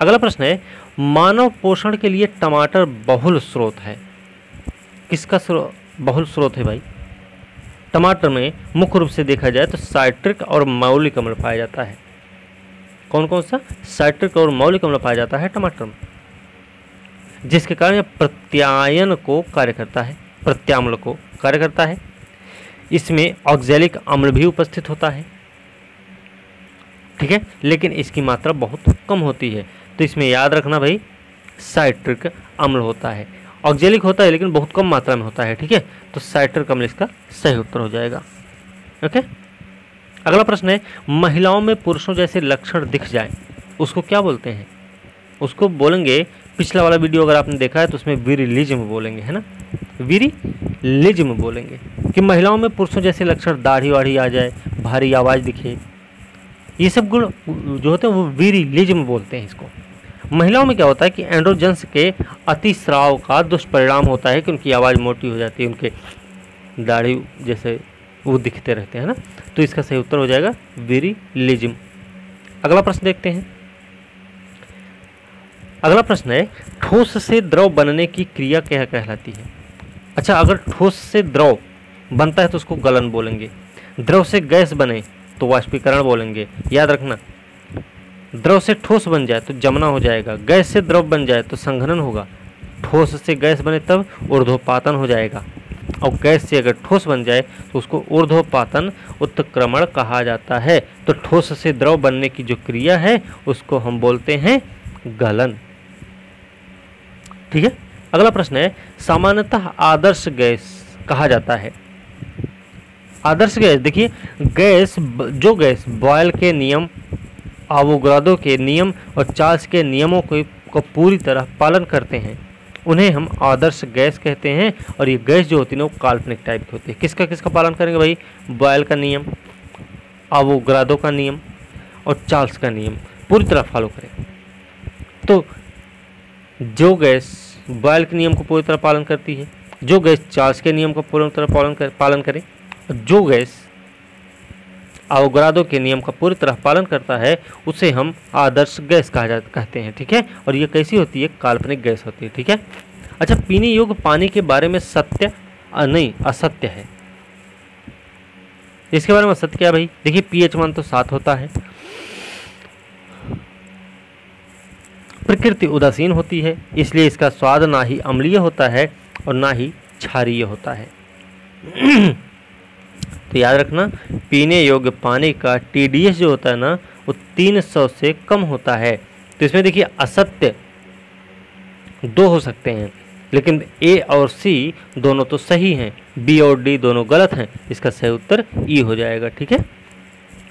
अगला प्रश्न है, मानव पोषण के लिए टमाटर बहुल स्रोत है। किसका बहुल स्रोत है भाई? टमाटर में मुख्य रूप से देखा जाए तो साइट्रिक और मौलिक अम्ल पाया जाता है। कौन कौन सा? साइट्रिक और मौलिक अम्ल पाया जाता है टमाटर में, जिसके कारण यह प्रत्यायन को कार्य करता है, प्रत्याम्ल को कार्य करता है। इसमें ऑक्जेलिक अम्ल भी उपस्थित होता है, ठीक है, लेकिन इसकी मात्रा बहुत कम होती है। तो इसमें याद रखना भाई, साइट्रिक अम्ल होता है, ऑक्जेलिक होता है लेकिन बहुत कम मात्रा में होता है, ठीक है। तो साइट्रिक अम्ल इसका सही उत्तर हो जाएगा। ओके, अगला प्रश्न है, महिलाओं में पुरुषों जैसे लक्षण दिख जाए उसको क्या बोलते हैं? उसको बोलेंगे, पिछला वाला वीडियो अगर आपने देखा है तो उसमें विरिलिज्म बोलेंगे, है ना, विरिलिज्म बोलेंगे कि महिलाओं में पुरुषों जैसे लक्षण, दाढ़ी वाढ़ी आ जाए, भारी आवाज़ दिखे, ये सब गुण जो होते हैं वो विरिलिज्म बोलते हैं इसको। महिलाओं में क्या होता है कि एंड्रोजन्स के अतिस्राव का दुष्परिणाम होता है कि उनकी आवाज़ मोटी हो जाती है, उनके दाढ़ी जैसे वो दिखते रहते हैं ना। तो इसका सही उत्तर हो जाएगा विरिलिज्म। अगला प्रश्न देखते हैं। अगला प्रश्न है, ठोस से द्रव बनने की क्रिया क्या कहलाती है? अच्छा, अगर ठोस से द्रव बनता है तो उसको गलन बोलेंगे, द्रव से गैस बने तो वाष्पीकरण बोलेंगे। याद रखना, द्रव से ठोस बन जाए तो जमना हो जाएगा, गैस से द्रव बन जाए तो संघनन होगा, ठोस से गैस बने तब ऊर्ध्वपातन हो जाएगा, और गैस से अगर ठोस बन जाए तो उसको ऊर्ध्वपातन उत्क्रमण कहा जाता है। तो ठोस से द्रव बनने की जो क्रिया है उसको हम बोलते हैं गलन, ठीक है। अगला प्रश्न है, सामान्यतः आदर्श गैस कहा जाता है। आदर्श गैस, देखिए गैस, जो गैस बॉयल के नियम, आवोगाड्रो के नियम और चार्ल्स के नियमों को पूरी तरह पालन करते हैं उन्हें हम आदर्श गैस कहते हैं। और ये गैस जो होती है ना वो काल्पनिक टाइप की होती है। किसका किसका पालन करेंगे भाई? बॉयल का नियम, आवोगाड्रो का नियम और चार्ल्स का नियम पूरी तरह फॉलो करें। तो जो गैस बॉयल के नियम को पूरी तरह पालन करती है, जो गैस चार्ल्स के नियम को पूरी तरह पालन करे, जो गैस आवोगाड्रो के नियम का पूरी तरह पालन करता है उसे हम आदर्श गैस कहते हैं, ठीक है। और ये कैसी होती है? काल्पनिक गैस होती है, ठीक है। अच्छा, पीने योग्य पानी के बारे में सत्य नहीं असत्य है। इसके बारे में सत्य क्या है भाई? देखिए पीएच मान तो 7 होता है, प्रकृति उदासीन होती है, इसलिए इसका स्वाद ना ही अम्लीय होता है और ना ही क्षारीय होता है। तो याद रखना, पीने योग्य पानी का TDS जो होता है ना वो 300 से कम होता है। तो इसमें देखिए असत्य 2 हो सकते हैं, लेकिन A और C दोनों तो सही हैं, B और D दोनों गलत हैं। इसका सही उत्तर E हो जाएगा, ठीक है।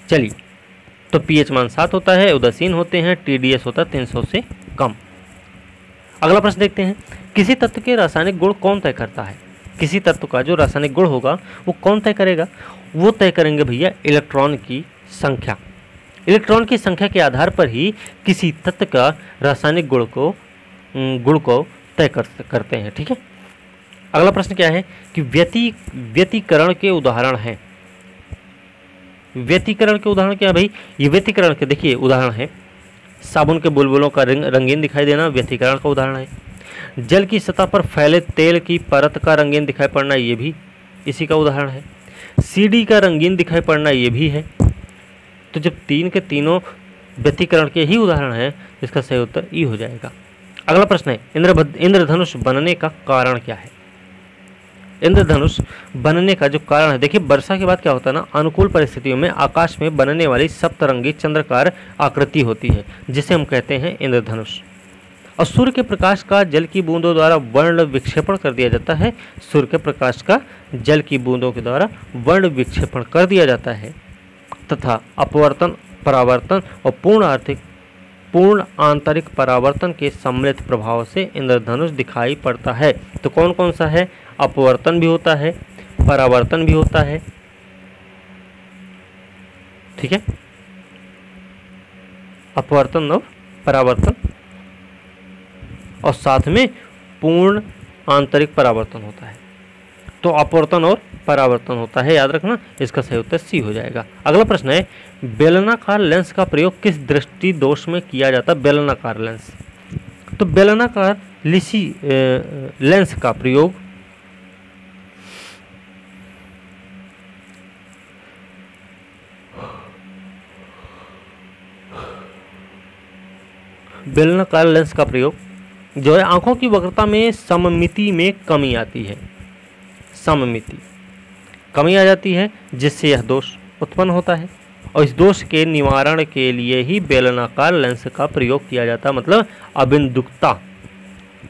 चलिए, तो pH मान 7 होता है, उदासीन होते हैं, TDS होता है 300 से कम। अगला प्रश्न देखते हैं, किसी तत्व के रासायनिक गुण कौन तय करता है? किसी तत्व का जो रासायनिक गुण होगा वो कौन तय करेगा? वो तय करेंगे भैया इलेक्ट्रॉन की संख्या। इलेक्ट्रॉन की संख्या के आधार पर ही किसी तत्व का रासायनिक गुण को तय करते हैं, ठीक है। अगला प्रश्न क्या है कि व्यतिकरण के उदाहरण हैं। व्यतिकरण के उदाहरण क्या है भाई? ये व्यतिकरण के देखिए उदाहरण है, साबुन के बुलबुलों का रंगीन दिखाई देना व्यतिकरण का उदाहरण है। जल की सतह पर फैले तेल की परत का रंगीन दिखाई पड़ना ये भी इसी का उदाहरण है। CD का रंगीन दिखाई पड़ना ये भी है। तो जब तीन के तीनों व्यतिकरण के ही उदाहरण हैं, इसका सही उत्तर ई हो जाएगा। अगला प्रश्न है, इंद्रधनुष बनने का कारण क्या है? इंद्रधनुष बनने का जो कारण है, देखिए वर्षा के बाद क्या होता है ना, अनुकूल परिस्थितियों में आकाश में बनने वाली सप्तरंगी चंद्रकार आकृति होती है जिसे हम कहते हैं इंद्रधनुष। और सूर्य के प्रकाश का जल की बूंदों द्वारा वर्ण विक्षेपण कर दिया जाता है। सूर्य के प्रकाश का जल की बूंदों के द्वारा वर्ण विक्षेपण कर दिया जाता है तथा अपवर्तन, परावर्तन और पूर्ण आंतरिक परावर्तन के सम्मिलित प्रभाव से इंद्रधनुष दिखाई पड़ता है। तो कौन कौन सा है? अपवर्तन भी होता है, परावर्तन भी होता है ठीक है, अपवर्तन और परावर्तन, और साथ में पूर्ण आंतरिक परावर्तन होता है। तो अपवर्तन और परावर्तन होता है, याद रखना। इसका सही उत्तर सी हो जाएगा। अगला प्रश्न है, बेलनाकार लेंस का प्रयोग किस दृष्टि दोष में किया जाता है? बेलनाकार लेंस, तो बेलनाकार लेंस का प्रयोग बेलनाकार लेंस का प्रयोग जो है आंखों की वक्रता में सममिति में कमी आती है, सममिति कमी आ जाती है, जिससे यह दोष उत्पन्न होता है, और इस दोष के निवारण के लिए ही बेलनाकार लेंस का प्रयोग किया जाता है। मतलब अबिंदुकता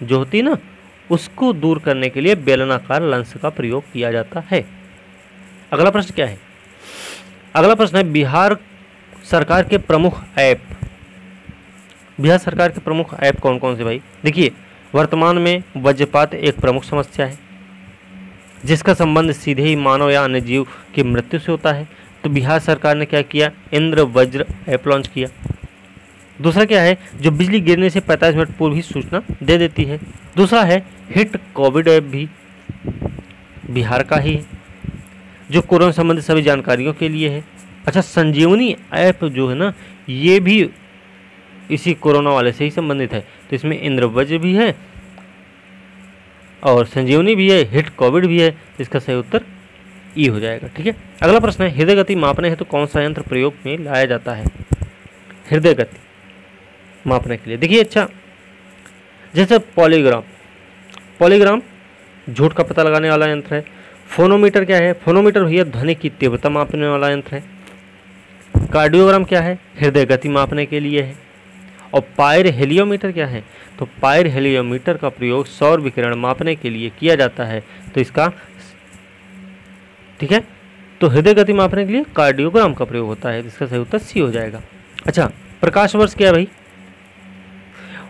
जो होती है ना, उसको दूर करने के लिए बेलनाकार लेंस का प्रयोग किया जाता है। अगला प्रश्न क्या है? अगला प्रश्न है, बिहार सरकार के प्रमुख ऐप। बिहार सरकार के प्रमुख ऐप कौन कौन से भाई? देखिए, वर्तमान में वज्रपात एक प्रमुख समस्या है, जिसका संबंध सीधे ही मानव या अन्य जीव की मृत्यु से होता है। तो बिहार सरकार ने क्या किया? इंद्र वज्र ऐप लॉन्च किया। दूसरा क्या है? जो बिजली गिरने से 45 मिनट पूर्व ही सूचना दे देती है। दूसरा है हिट कोविड ऐप, भी बिहार का ही है, जो कोरोना संबंधित सभी जानकारियों के लिए है। अच्छा, संजीवनी ऐप जो है ना, ये भी इसी कोरोना वाले से ही संबंधित है। तो इसमें इंद्र वज्र भी है और संजीवनी भी है, हिट कोविड भी है। इसका सही उत्तर ई हो जाएगा। ठीक है, अगला प्रश्न है, हृदय गति मापने हेतु कौन सा यंत्र प्रयोग में लाया जाता है? हृदय गति मापने के लिए देखिए, अच्छा, जैसे पॉलीग्राम, पॉलीग्राम झूठ का पता लगाने वाला यंत्र है। फोनोमीटर क्या है? फोनोमीटर भैया ध्वनि की तीव्रता मापने वाला यंत्र है। कार्डियोग्राम क्या है? हृदय गति मापने के लिए है। और पायर हेलियोमीटर क्या है? तो पायर हेलियोमीटर का प्रयोग सौर विकिरण मापने के लिए किया जाता है। तो इसका ठीक है, तो हृदय गति मापने के लिए कार्डियोग्राम का प्रयोग होता है। इसका सही उत्तर सी हो जाएगा। अच्छा, प्रकाश वर्ष क्या है भाई?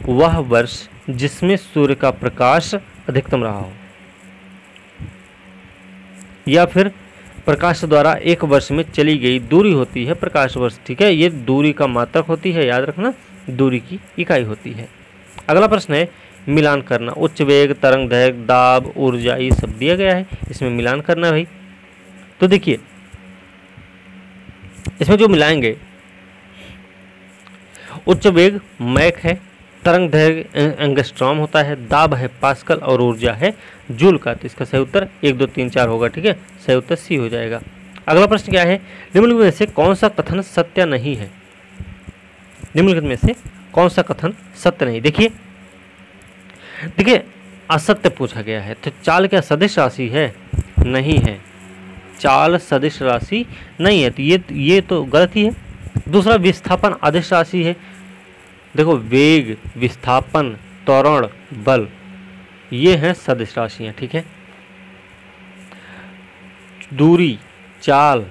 वह वर्ष जिसमें सूर्य का प्रकाश अधिकतम रहा हो, या फिर प्रकाश द्वारा एक वर्ष में चली गई दूरी होती है प्रकाश वर्ष। ठीक है, ये दूरी का मात्रक होती है, याद रखना, दूरी की इकाई होती है। अगला प्रश्न है, मिलान करना। उच्च वेग, तरंग दैर्घ्य, दाब, ऊर्जा, ये सब दिया गया है, इसमें मिलान करना है भाई। तो देखिए, इसमें जो मिलाएंगे, उच्च वेग मैक है, तरंग दैर्घ्य एंगस्ट्रॉम होता है, दाब है पास्कल, और ऊर्जा है जूल का। तो इसका सही उत्तर 1 2 3 4 होगा। ठीक है, सही उत्तर सी हो जाएगा। अगला प्रश्न क्या है? निम्नलिखित में से कौन सा कथन सत्य नहीं है? निम्नलिखित में से कौन सा कथन सत्य नहीं? देखिए, असत्य पूछा गया है। तो चाल क्या सदिश राशि है? नहीं है, चाल सदिश राशि नहीं है, तो ये तो गलत ही है। दूसरा, विस्थापन अदिश राशि है। देखो, वेग, विस्थापन, त्वरण, बल, ये हैं सदिश राशियां। ठीक है, दूरी, चाल,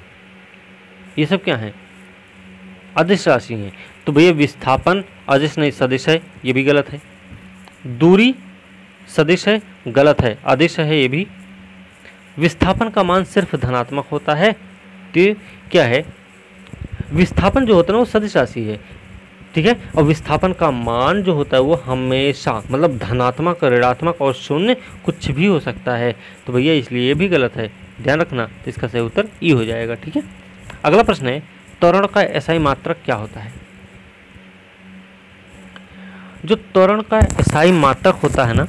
ये सब क्या हैं? अदिश राशि हैं। तो भैया विस्थापन अदिश नहीं सदिश है, ये भी गलत है। दूरी सदिश है, गलत है, अदिश है, ये भी। विस्थापन का मान सिर्फ धनात्मक होता है, तो क्या है? विस्थापन जो होता है ना, वो सदिश राशि है। ठीक है, और विस्थापन का मान जो होता है वो हमेशा मतलब धनात्मक, ऋणात्मक और शून्य कुछ भी हो सकता है। तो भैया इसलिए ये भी गलत है, ध्यान रखना। तो इसका सही उत्तर ई हो जाएगा। ठीक है, अगला प्रश्न है, त्वरण का एसआई मात्रक क्या होता है? जो त्वरण का एसआई मात्रक होता है ना,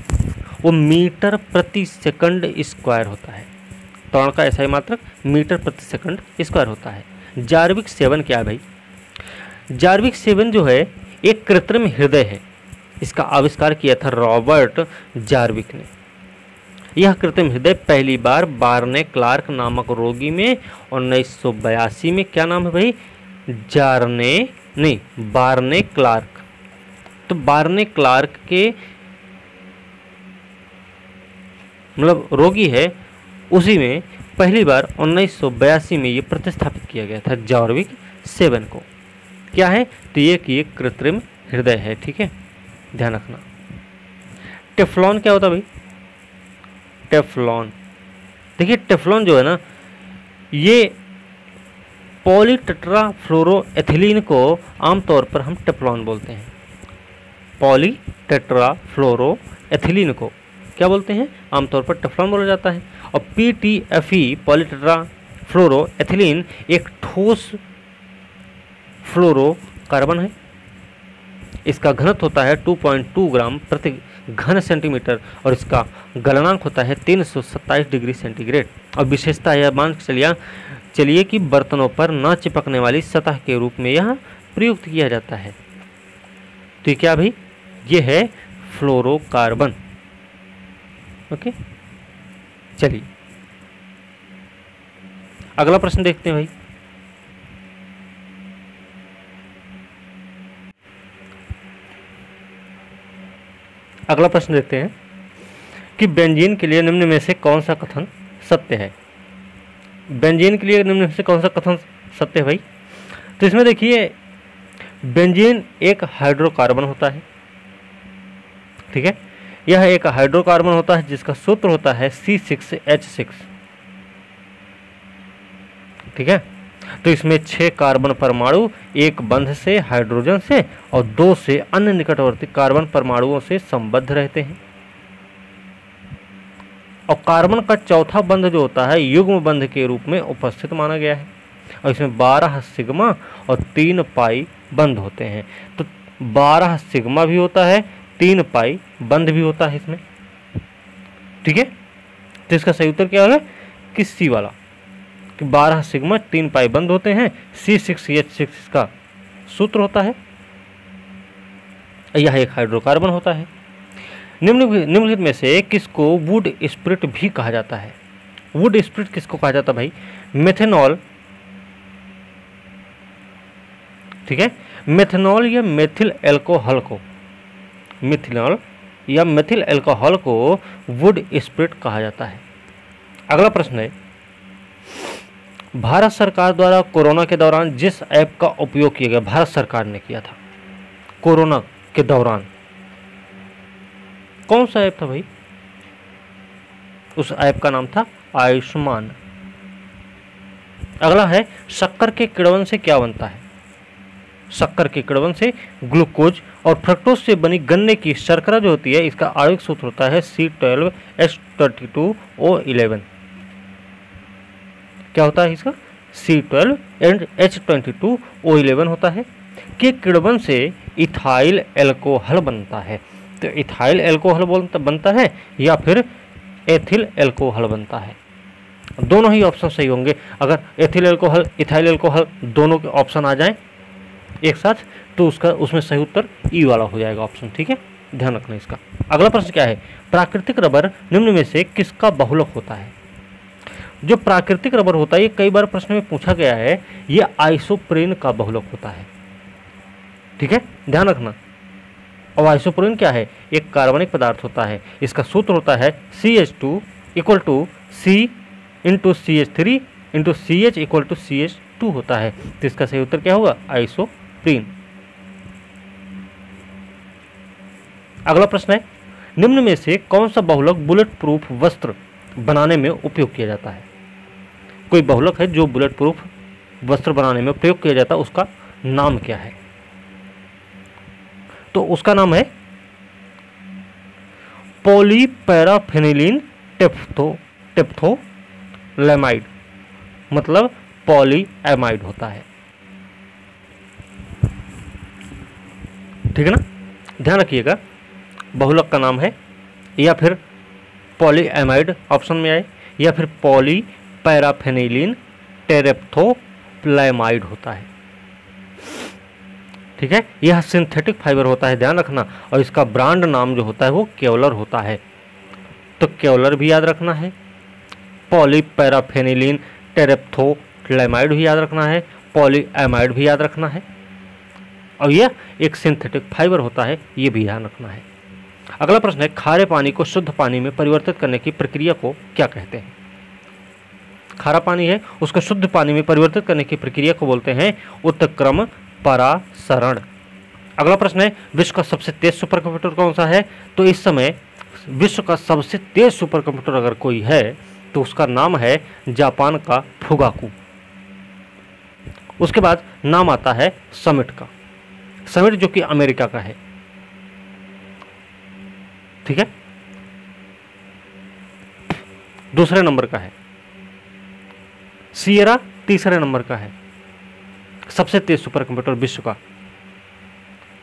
वो मीटर प्रति सेकंड स्क्वायर होता है। त्वरण का एसआई मात्रक मीटर प्रति सेकंड स्क्वायर होता है। जार्विक 7 क्या है भाई? जार्विक 7 जो है एक कृत्रिम हृदय है। इसका आविष्कार किया था रॉबर्ट जार्विक ने। यह कृत्रिम हृदय पहली बार बार्ने क्लार्क नामक रोगी में 1982 में, क्या नाम है भाई? बार्ने क्लार्क। तो बार्ने क्लार्क के मतलब रोगी है, उसी में पहली बार 1982 में ये प्रतिस्थापित किया गया था जार्विक 7 को। क्या है? तो ये कि एक कृत्रिम हृदय है। ठीक है, ध्यान रखना। टेफ्लॉन क्या होता है भाई? टेफ्लॉन, देखिए टेफ्लॉन जो है ना, ये पॉलीटेट्राफ्लोरोएथिलीन को आमतौर पर हम टेफ्लॉन बोलते हैं। पॉलीटेट्राफ्लोरोएथिलीन को क्या बोलते हैं? आमतौर पर टेफ्लॉन बोला जाता है। और PTFE पॉलीटेट्राफ्लोरोएथिलीन एक ठोस फ्लोरोकार्बन है। इसका घनत्व होता है 2.2 ग्राम प्रति घन सेंटीमीटर और इसका गलनांक होता है 327 डिग्री सेंटीग्रेड। और विशेषता यह मान चलिए कि बर्तनों पर न चिपकने वाली सतह के रूप में यह प्रयुक्त किया जाता है। तो ये क्या भाई? ये है फ्लोरोकार्बन। ओके, चलिए अगला प्रश्न देखते हैं भाई। अगला प्रश्न देखते हैं कि बेंजीन के लिए निम्न में से कौन सा कथन सत्य है? बेंजीन के लिए निम्न में से कौन सा कथन सत्य है भाई? तो इसमें देखिए, बेंजीन एक हाइड्रोकार्बन होता है। ठीक है, यह एक हाइड्रोकार्बन होता है जिसका सूत्र होता है C6H6। ठीक है, तो इसमें 6 कार्बन परमाणु एक बंध से हाइड्रोजन से और 2 से अन्य निकटवर्ती कार्बन परमाणुओं से संबद्ध रहते हैं। और कार्बन का चौथा बंध जो होता है युग्म बंध के रूप में उपस्थित माना गया है। और इसमें 12 सिग्मा और 3 पाई बंध होते हैं। तो 12 सिग्मा भी होता है, 3 पाई बंध भी होता है इसमें। ठीक है, तो इसका सही उत्तर क्या होगा कि सी वाला, कि 12 सिग्मा 3 पाई बंध होते हैं। C6H6 इसका सूत्र होता है। यह एक हाइड्रोकार्बन होता है। निम्नलिखित में से किसको वुड स्प्रिट भी कहा जाता है? वुड स्प्रिट किसको कहा जाता है भाई? मेथेनॉल। ठीक है, मेथेनॉल या मेथिल एल्कोहल को, मिथिनॉल या मेथिल एल्कोहल को वुड स्प्रिट कहा जाता है। अगला प्रश्न है, भारत सरकार द्वारा कोरोना के दौरान जिस ऐप का उपयोग किया गया, भारत सरकार ने किया था कोरोना के दौरान, कौन सा ऐप था भाई? उस ऐप का नाम था आयुष्मान। अगला है, शक्कर के किण्वन से क्या बनता है? शक्कर के किण्वन से ग्लूकोज और फ्रक्टोज से बनी गन्ने की शर्करा जो होती है, इसका आणविक सूत्र होता है C12H32O11। क्या होता है इसका? C12H22O11 होता है। के किण्वन से इथाइल एल्कोहल बनता है। तो इथाइल एल्कोहल बनता है या फिर एथिल एल्कोहल बनता है। दोनों ही ऑप्शन सही होंगे। अगर एथिल एल्कोहल, इथाइल एल्कोहल दोनों के ऑप्शन आ जाएं एक साथ तो उसमें सही उत्तर ई वाला हो जाएगा ऑप्शन। ठीक है, ध्यान रखना इसका। अगला प्रश्न क्या है? प्राकृतिक रबर निम्न में से किसका बहुलक होता है? जो प्राकृतिक रबर होता है, ये कई बार प्रश्न में पूछा गया है, ये आइसोप्रीन का बहुलक होता है। ठीक है, ध्यान रखना। और आइसोप्रीन क्या है? एक कार्बनिक पदार्थ होता है। इसका सूत्र होता है CH2 = C × CH3 × CH = CH2 होता है। तो इसका सही उत्तर क्या होगा? आइसोप्रीन। अगला प्रश्न है, निम्न में से कौन सा बहुलक बुलेट प्रूफ वस्त्र बनाने में उपयोग किया जाता है? कोई बहुलक है जो बुलेट प्रूफ वस्त्र बनाने में प्रयोग किया जाता है, उसका नाम क्या है? तो उसका नाम है पॉलीपैराफेनिलीन टेप्थोलैमाइड, मतलब पॉलीएमाइड होता है। ठीक है ना, ध्यान रखिएगा। बहुलक का नाम है या फिर पॉलीएमाइड ऑप्शन में आए, या फिर पॉलीपैराफेनिलीन टेरेप्थोलैमाइड होता है। ठीक है, यह सिंथेटिक फाइबर होता है, ध्यान रखना। और इसका ब्रांड नाम जो होता है वो केवलर होता है। तो केवलर भी याद रखना है, पॉलीपैराफेनिलीन टेरेप्थोलैमाइड भी याद रखना है, पॉलीएमाइड भी याद रखना है। और यह एक सिंथेटिक फाइबर होता है, ये भी ध्यान रखना है। अगला प्रश्न है, खारे पानी को शुद्ध पानी में परिवर्तित करने की प्रक्रिया को क्या कहते हैं? खारा पानी है, उसको शुद्ध पानी में परिवर्तित करने की प्रक्रिया को बोलते हैं उत्क्रम परासरण। अगला प्रश्न है, विश्व का सबसे तेज सुपर कंप्यूटर कौन सा है? तो इस समय विश्व का सबसे तेज सुपर कंप्यूटर अगर कोई है तो उसका नाम है जापान का फुगाकू। उसके बाद नाम आता है समिट का, समिट जो कि अमेरिका का है, ठीक है। दूसरे नंबर का है सियरा, तीसरे नंबर का है। सबसे तेज सुपर कंप्यूटर विश्व का।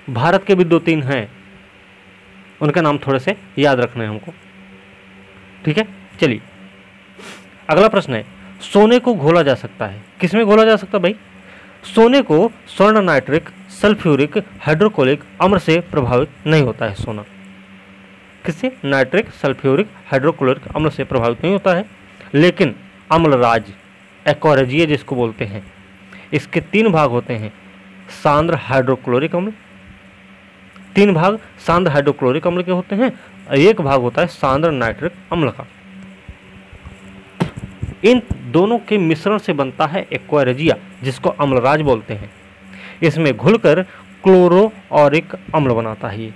भारत के भी 2-3 हैं, उनका नाम थोड़े से याद रखना है हमको, ठीक है। चलिए अगला प्रश्न है, सोने को घोला जा सकता है, किसमें घोला जा सकता है भाई? सोने को स्वर्ण, नाइट्रिक, सल्फ्यूरिक, हाइड्रोक्लोरिक अम्ल से प्रभावित नहीं होता है। सोना किससे? नाइट्रिक, सल्फ्यूरिक, हाइड्रोक्लोरिक अम्ल से प्रभावित नहीं होता है। लेकिन अम्लराज, एक्वारेजिया जिसको बोलते हैं, इसके 3 भाग होते हैं, सांद्र हाइड्रोक्लोरिक अम्ल, 3 भाग सांद्र हाइड्रोक्लोरिक अम्ल के होते हैं, 1 भाग होता है सांद्र नाइट्रिक अम्ल का। इन दोनों के मिश्रण से बनता है एक्वारेजिया जिसको अम्लराज बोलते हैं। इसमें घुलकर क्लोरोऑरिक अम्ल बनाता है ये।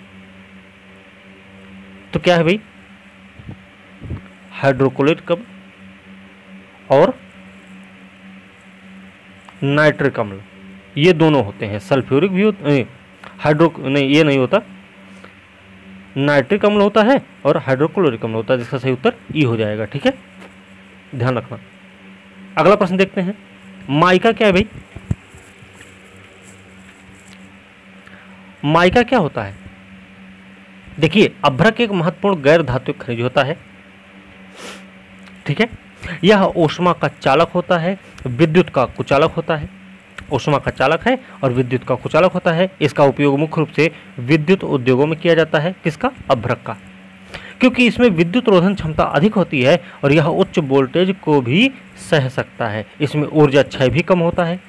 तो क्या है भाई? हाइड्रोक्लोरिक अम्ल और नाइट्रिक अम्ल, ये दोनों होते हैं। सल्फ्यूरिक भी होता है, नहीं ये नहीं होता, नाइट्रिक अम्ल होता है और हाइड्रोक्लोरिक अम्ल होता है, जिसका सही उत्तर ई हो जाएगा, ठीक है, ध्यान रखना। अगला प्रश्न देखते हैं, माइका क्या है भाई? माइका क्या होता है? देखिए, अभ्रक एक महत्वपूर्ण गैर धात्विक खनिज होता है, ठीक है। यह ऊष्मा का चालक होता है, विद्युत का कुचालक होता है। ऊष्मा का चालक है और विद्युत का कुचालक होता है। इसका उपयोग मुख्य रूप से विद्युत उद्योगों में किया जाता है। किसका? अभ्रक का, क्योंकि इसमें विद्युत रोधन क्षमता अधिक होती है और यह उच्च वोल्टेज को भी सह सकता है। इसमें ऊर्जा क्षय भी कम होता है।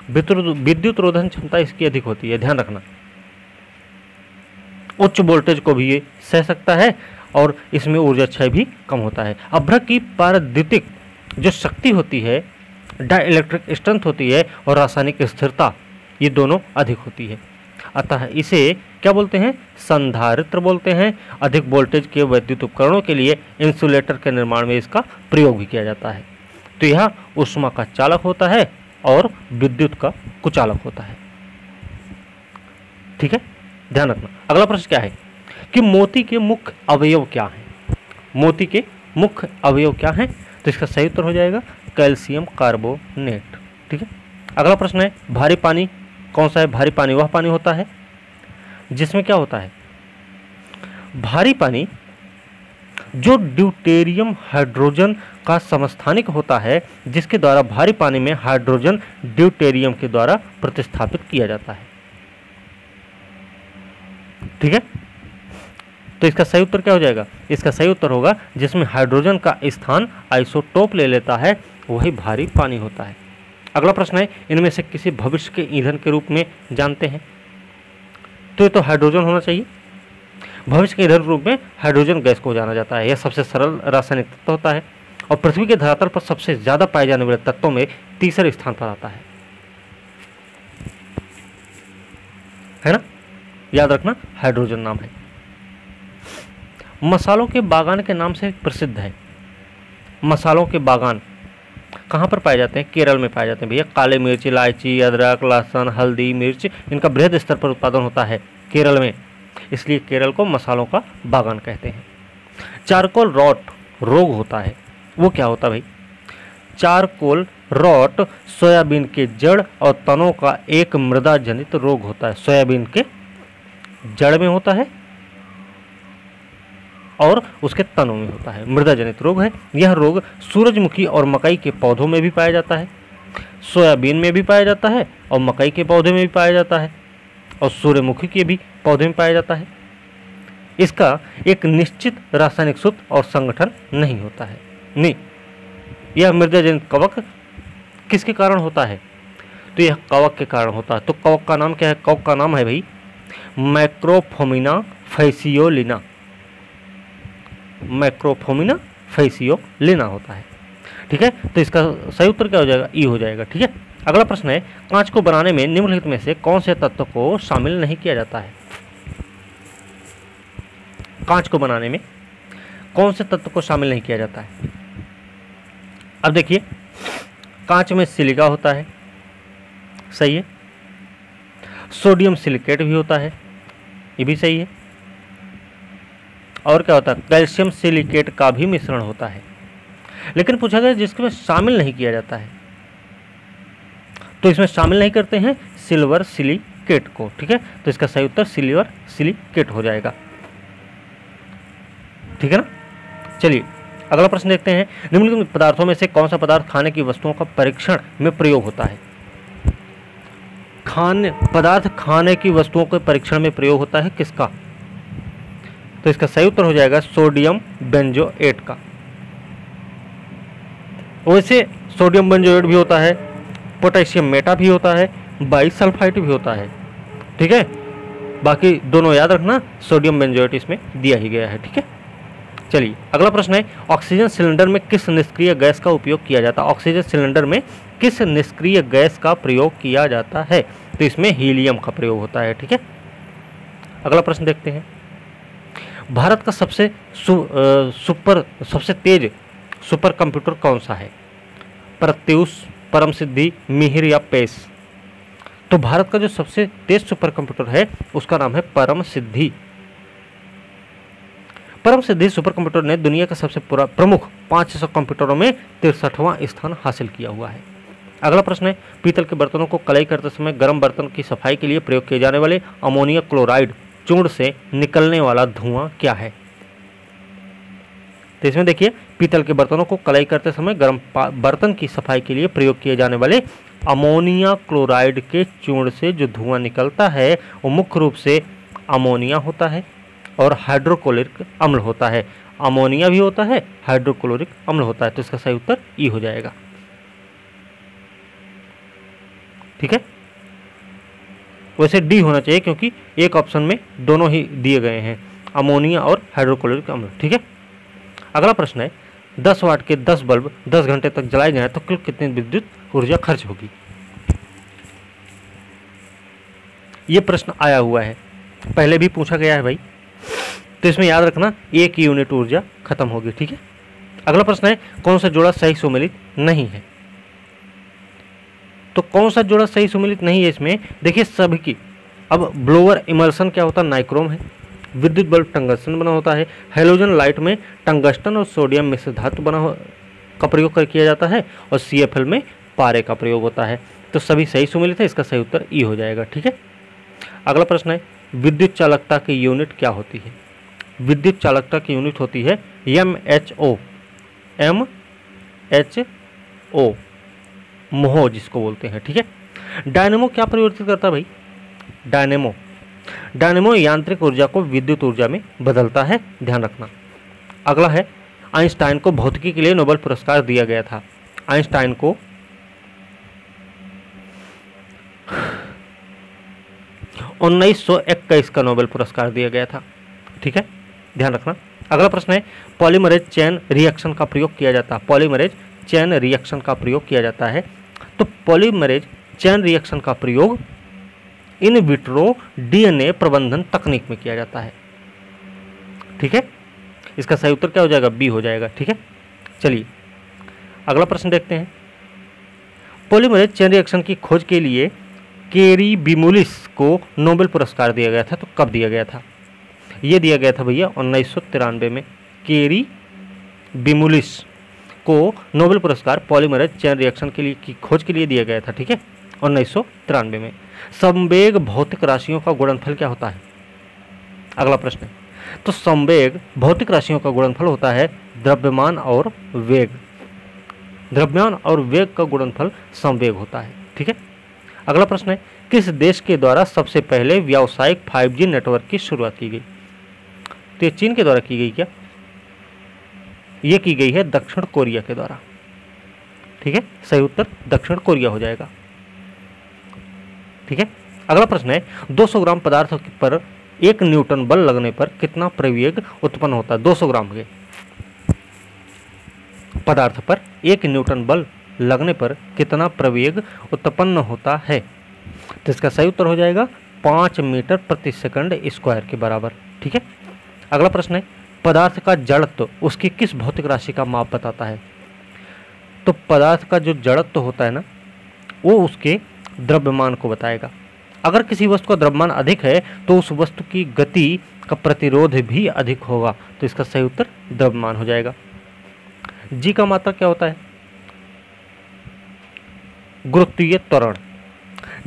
विद्युत रोधन क्षमता इसकी अधिक होती है, ध्यान रखना। उच्च वोल्टेज को भी ये सह सकता है और इसमें ऊर्जा क्षय भी कम होता है। अभ्रक की पारद्युतिक जो शक्ति होती है, डाइलेक्ट्रिक स्ट्रेंथ होती है और रासायनिक स्थिरता, ये दोनों अधिक होती है। अतः इसे क्या बोलते हैं? संधारित्र बोलते हैं। अधिक वोल्टेज के विद्युत उपकरणों के लिए इंसुलेटर के निर्माण में इसका प्रयोग भी किया जाता है। तो यह ऊष्मा का चालक होता है और विद्युत का कुचालक होता है, ठीक है, ध्यान रखना। अगला प्रश्न क्या है कि मोती के मुख्य अवयव क्या हैं? मोती के मुख्य अवयव क्या हैं? तो इसका सही उत्तर हो जाएगा कैल्शियम कार्बोनेट, ठीक है। अगला प्रश्न है, भारी पानी कौन सा है? भारी पानी वह पानी होता है जिसमें क्या होता है? भारी पानी जो ड्यूटेरियम हाइड्रोजन का समस्थानिक होता है, जिसके द्वारा भारी पानी में हाइड्रोजन ड्यूटेरियम के द्वारा प्रतिस्थापित किया जाता है, ठीक है। तो इसका सही उत्तर क्या हो जाएगा? इसका सही उत्तर होगा जिसमें हाइड्रोजन का स्थान आइसोटोप ले लेता है, वही भारी पानी होता है। अगला प्रश्न है, इनमें से किसी भविष्य के ईंधन के रूप में जानते हैं? तो ये तो हाइड्रोजन होना चाहिए। भविष्य के ईंधन के रूप में हाइड्रोजन गैस को जाना जाता है। यह सबसे सरल रासायनिक तत्व होता है और पृथ्वी के धरातल पर सबसे ज्यादा पाए जाने वाले तत्वों में तीसरे स्थान पर आता है ना, याद रखना, हाइड्रोजन नाम है। मसालों के बागान के नाम से प्रसिद्ध है। मसालों के बागान कहाँ पर पाए जाते हैं? केरल में पाए जाते हैं भैया। काले मिर्च, इलायची, अदरक, लहसुन, हल्दी, मिर्च, इनका बृहद स्तर पर उत्पादन होता है केरल में, इसलिए केरल को मसालों का बागान कहते हैं। चारकोल रॉट रोग होता है, वो क्या होता है भाई? चारकोल रॉट सोयाबीन के जड़ और तनों का एक मृदा जनित रोग होता है। सोयाबीन के जड़ में होता है और उसके तनों में होता है, मृदा जनित रोग है। यह रोग सूरजमुखी और मकई के पौधों में भी पाया जाता है, सोयाबीन में भी पाया जाता है और मकई के पौधे में भी पाया जाता है और सूर्यमुखी के भी पौधे में पाया जाता है। इसका एक निश्चित रासायनिक सूत्र और संगठन नहीं होता है। नहीं, यह मृदा जनित कवक किसके कारण होता है? तो यह कवक के कारण होता है। तो कवक का नाम क्या है? कवक का नाम है भाई मैक्रोफोमिना फैसियोलिना। मैक्रोफोमिना फैसियोलिना होता है, ठीक है। तो इसका सही उत्तर क्या हो जाएगा? ई हो जाएगा, ठीक है। अगला प्रश्न है, कांच को बनाने में निम्नलिखित में से कौन से तत्व को शामिल नहीं किया जाता है? कांच को बनाने में कौन से तत्व को शामिल नहीं किया जाता है? अब देखिए, कांच में सिलिका होता है, सही है। सोडियम सिलिकेट भी होता है, ये भी सही है। और क्या होता है, कैल्शियम सिलिकेट का भी मिश्रण होता है। लेकिन पूछा गया जिसमें शामिल नहीं किया जाता है, तो इसमें शामिल नहीं करते हैं सिल्वर सिलिकेट को, ठीक है। तो इसका सही उत्तर सिल्वर सिलिकेट हो जाएगा, ठीक है ना। चलिए अगला प्रश्न देखते हैं। निम्नलिखित पदार्थों में से कौन सा पदार्थ खाने की वस्तुओं का परीक्षण में प्रयोग होता है? खाने की वस्तुओं के परीक्षण में प्रयोग होता है किसका? तो इसका सही उत्तर हो जाएगा सोडियम बेंजोएट का। वैसे सोडियम बेंजोएट भी होता है, पोटेशियम मेटा भी होता है, बाइसल्फाइड भी होता है, ठीक है। बाकी दोनों याद रखना, सोडियम बेंजोएट इसमें दिया ही गया है, ठीक है। चलिए अगला प्रश्न है, ऑक्सीजन सिलेंडर में किस निष्क्रिय गैस का उपयोग किया जाता है? ऑक्सीजन सिलेंडर में किस निष्क्रिय गैस का प्रयोग किया जाता है? तो इसमें हीलियम का प्रयोग होता है, ठीक है। अगला प्रश्न देखते हैं। भारत का सबसे तेज सुपर कंप्यूटर कौन सा है? प्रत्यूष, परम सिद्धि, मिहिर या पेश? तो भारत का जो सबसे तेज सुपर कंप्यूटर है उसका नाम है परम सिद्धि। परम सिद्धि सुपर कंप्यूटर ने दुनिया का सबसे प्रमुख 500 कंप्यूटरों में 63वां स्थान हासिल किया हुआ है। अगला प्रश्न है, पीतल के बर्तनों को कलाई करते समय गर्म बर्तन की सफाई के लिए प्रयोग किए जाने वाले अमोनिया क्लोराइड चूर्ण से निकलने वाला धुआं क्या है? तो इसमें देखिए, पीतल के बर्तनों को कलाई करते समय गर्म बर्तन की सफाई के लिए प्रयोग किए जाने वाले अमोनिया क्लोराइड के चूर्ण से जो धुआं निकलता है वो मुख्य रूप से अमोनिया होता है और हाइड्रोक्लोरिक अम्ल होता है। अमोनिया भी होता है, हाइड्रोक्लोरिक अम्ल होता है। तो इसका सही उत्तर ई हो जाएगा, ठीक है। वैसे डी होना चाहिए क्योंकि एक ऑप्शन में दोनों ही दिए गए हैं, अमोनिया और हाइड्रोक्लोरिक अम्ल, ठीक है। अगला प्रश्न है, 10 वाट के 10 बल्ब 10 घंटे तक जलाए जाएं तो कुल कितनी विद्युत ऊर्जा खर्च होगी? ये प्रश्न आया हुआ है, पहले भी पूछा गया है भाई, तो इसमें याद रखना 1 यूनिट ऊर्जा खत्म होगी, ठीक है। अगला प्रश्न है, कौन सा जोड़ा सही सुमेलित नहीं है? तो कौन सा जोड़ा सही सुमेलित नहीं है इसमें? देखिए सभी की, अब ब्लोअर इमल्सन क्या होता है? नाइक्रोम है। विद्युत बल्ब टंगस्टन बना होता है। हेलोजन लाइट में टंगस्टन और सोडियम मिश्र धातु का प्रयोग किया जाता है और CFL में पारे का प्रयोग होता है। तो सभी सही सुमेलित है, इसका सही उत्तर ई हो जाएगा, ठीक है। अगला प्रश्न है, विद्युत चालकता की यूनिट क्या होती है? विद्युत चालकता की यूनिट होती है MHO, मोह जिसको बोलते हैं, ठीक है। डायनेमो क्या परिवर्तित करता है भाई? डायनेमो यांत्रिक ऊर्जा को विद्युत ऊर्जा में बदलता है, ध्यान रखना। अगला है, आइंस्टाइन को भौतिकी के लिए नोबेल पुरस्कार दिया गया था। आइंस्टाइन को 1921 का नोबेल पुरस्कार दिया गया था, ठीक है, ध्यान रखना। अगला प्रश्न है, पॉलीमरेज चेन रिएक्शन का प्रयोग किया जाता है। पॉलीमरेज चेन रिएक्शन का प्रयोग किया जाता है। तो पॉलीमरेज चेन रिएक्शन का प्रयोग इन विट्रो DNA प्रबंधन तकनीक में किया जाता है, ठीक है। इसका सही उत्तर क्या हो जाएगा? बी हो जाएगा, ठीक है। चलिए अगला प्रश्न देखते हैं। पॉलीमरेज चेन रिएक्शन की खोज के लिए केरी बिमुलिस को नोबेल पुरस्कार दिया गया था। तो कब दिया गया था? ये दिया गया था भैया 1993 में। केरी बिमुलिस को नोबेल पुरस्कार पॉलीमरेज चेन रिएक्शन के लिए की खोज के लिए दिया गया था, ठीक है, 1993 में। संवेग भौतिक राशियों का गुणनफल क्या होता है? अगला प्रश्न है, तो संवेग भौतिक राशियों का गुणनफल होता है द्रव्यमान और वेग। द्रव्यमान और वेग का गुणनफल संवेग होता है, ठीक है। अगला प्रश्न है, किस देश के द्वारा सबसे पहले व्यावसायिक 5G नेटवर्क की शुरुआत की गई? तो ये चीन के द्वारा की गई क्या? ये की गई है दक्षिण कोरिया के द्वारा, ठीक है। सही उत्तर दक्षिण कोरिया हो जाएगा, ठीक है। अगला प्रश्न है, 200 ग्राम पदार्थ पर 1 न्यूटन बल लगने पर कितना प्रवेग उत्पन्न होता है? 200 ग्राम के पदार्थ पर 1 न्यूटन बल लगने पर कितना प्रवेग उत्पन्न होता है? तो इसका सही उत्तर हो जाएगा 5 मीटर प्रति सेकंड स्क्वायर के बराबर, ठीक है। अगला प्रश्न है, पदार्थ का जड़त्व उसकी किस भौतिक राशि का माप बताता है? तो पदार्थ का जो जड़त्व होता है ना, वो उसके द्रव्यमान को बताएगा। अगर किसी वस्तु का द्रव्यमान अधिक है तो उस वस्तु की गति का प्रतिरोध भी अधिक होगा, तो इसका सही उत्तर द्रव्यमान हो जाएगा। जी का मात्रक क्या होता है? गुरुत्वीय त्वरण।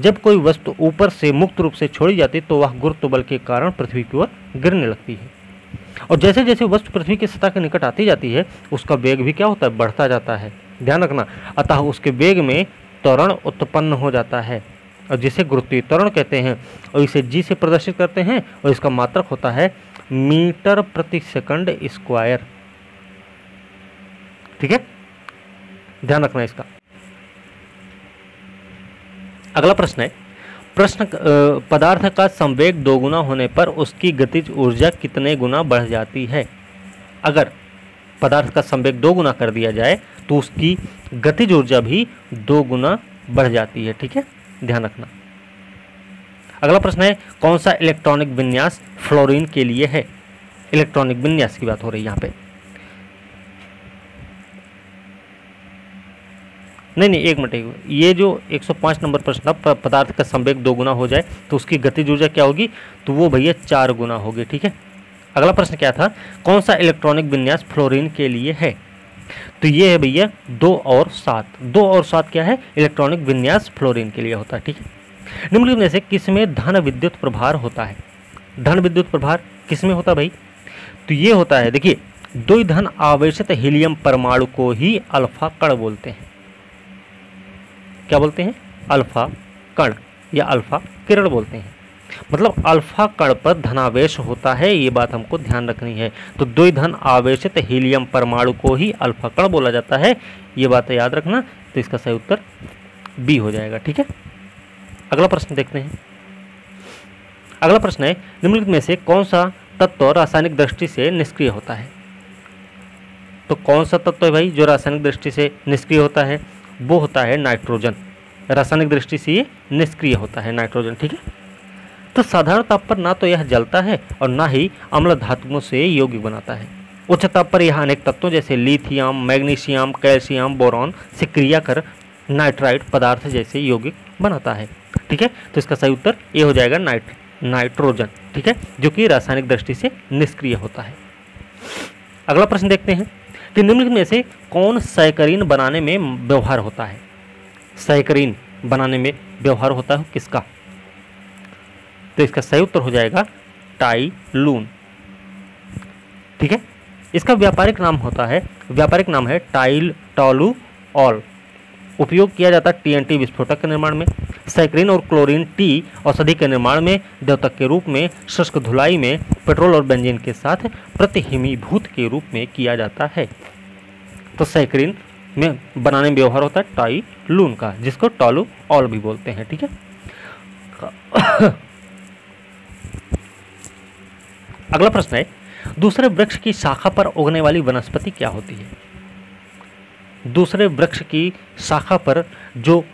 जब कोई वस्तु ऊपर से मुक्त रूप से छोड़ी जाती तो वह गुरुत्व बल के कारण पृथ्वी की ओर गिरने लगती है, और जैसे जैसे वस्तु पृथ्वी की सतह के निकट आती जाती है उसका वेग भी क्या होता है? बढ़ता जाता है, ध्यान रखना। अतः उसके वेग में त्वरण उत्पन्न हो जाता है और जिसे गुरुत्वीय त्वरण कहते हैं, और इसे जी से प्रदर्शित करते हैं, और इसका मात्रक होता है मीटर प्रति सेकंड स्क्वायर। ठीक है, ध्यान रखना इसका। अगला प्रश्न है, पदार्थ का संवेग दोगुना होने पर उसकी गतिज ऊर्जा कितने गुना बढ़ जाती है? अगर पदार्थ का संवेग 2 गुना कर दिया जाए तो उसकी गतिज ऊर्जा भी 2 गुना बढ़ जाती है। ठीक है, ध्यान रखना। अगला प्रश्न है, कौन सा इलेक्ट्रॉनिक विन्यास फ्लोरीन के लिए है? इलेक्ट्रॉनिक विन्यास की बात हो रही है यहाँ पे। नहीं, एक मिनट, ये जो 105 नंबर प्रश्न था, पदार्थ का संवेग 2 गुना हो जाए तो उसकी गतिज ऊर्जा क्या होगी? तो वो भैया 4 गुना होगी। ठीक है, अगला प्रश्न क्या था? कौन सा इलेक्ट्रॉनिक विन्यास फ्लोरीन के लिए है? तो ये है भैया 2 और 7। 2 और 7 क्या है? इलेक्ट्रॉनिक विन्यास फ्लोरीन के लिए होता है। ठीक है, निम्नलिखित में से किसमें धन विद्युत प्रभार होता है? धन विद्युत प्रभार किसमें होता है भाई? तो ये होता है, देखिए, द्विधन आवेशित हीलियम परमाणु को ही अल्फा कण बोलते हैं। क्या बोलते हैं? अल्फा कण या अल्फा किरण बोलते हैं। मतलब अल्फा कण पर धनावेश होता है, ये बात हमको ध्यान रखनी है। तो द्विधन आवेशित हीलियम परमाणु को ही अल्फा कण बोला जाता है, ये बात याद रखना। तो इसका सही उत्तर बी हो जाएगा। ठीक है, अगला प्रश्न देखते हैं। अगला प्रश्न है, निम्नलिखित में से कौन सा तत्व रासायनिक दृष्टि से निष्क्रिय होता है? तो कौन सा तत्व है भाई जो रासायनिक दृष्टि से निष्क्रिय होता है? वो होता है नाइट्रोजन। रासायनिक दृष्टि से ये निष्क्रिय होता है नाइट्रोजन। ठीक है, तो साधारण ताप पर ना तो यह जलता है और ना ही अम्ल धातुओं से यौगिक बनाता है। उच्च ताप पर यह अनेक तत्वों जैसे लिथियम, मैग्नीशियम, कैल्शियम, बोरॉन से क्रिया कर नाइट्राइट पदार्थ जैसे यौगिक बनाता है। ठीक है, तो इसका सही उत्तर ये हो जाएगा नाइट्रोजन। ठीक है, जो कि रासायनिक दृष्टि से निष्क्रिय होता है। अगला प्रश्न देखते हैं कि निम्नलिखित में से कौन सैकरीन बनाने में व्यवहार होता है? सैकरीन बनाने में व्यवहार होता है किसका? तो इसका सही उत्तर हो जाएगा टाइलून। ठीक है, इसका व्यापारिक नाम है टाइलटोलुऑल। उपयोग किया जाता है टीएनटी विस्फोटक के निर्माण में, सैकरीन और क्लोरीन टी औषधि के निर्माण में, द्योतक के रूप में, शुष्क धुलाई में, पेट्रोल और बेंजीन के साथ प्रतिहिमीभूत के रूप में किया जाता है। तो सैकरीन में बनाने में व्यवहार होता है टाइलून का, जिसको टोलुऑल भी बोलते हैं। ठीक है, अगला प्रश्न है, दूसरे वृक्ष की शाखा पर उगने वाली वनस्पति क्या होती है? दूसरे वृक्ष की शाखा पर जो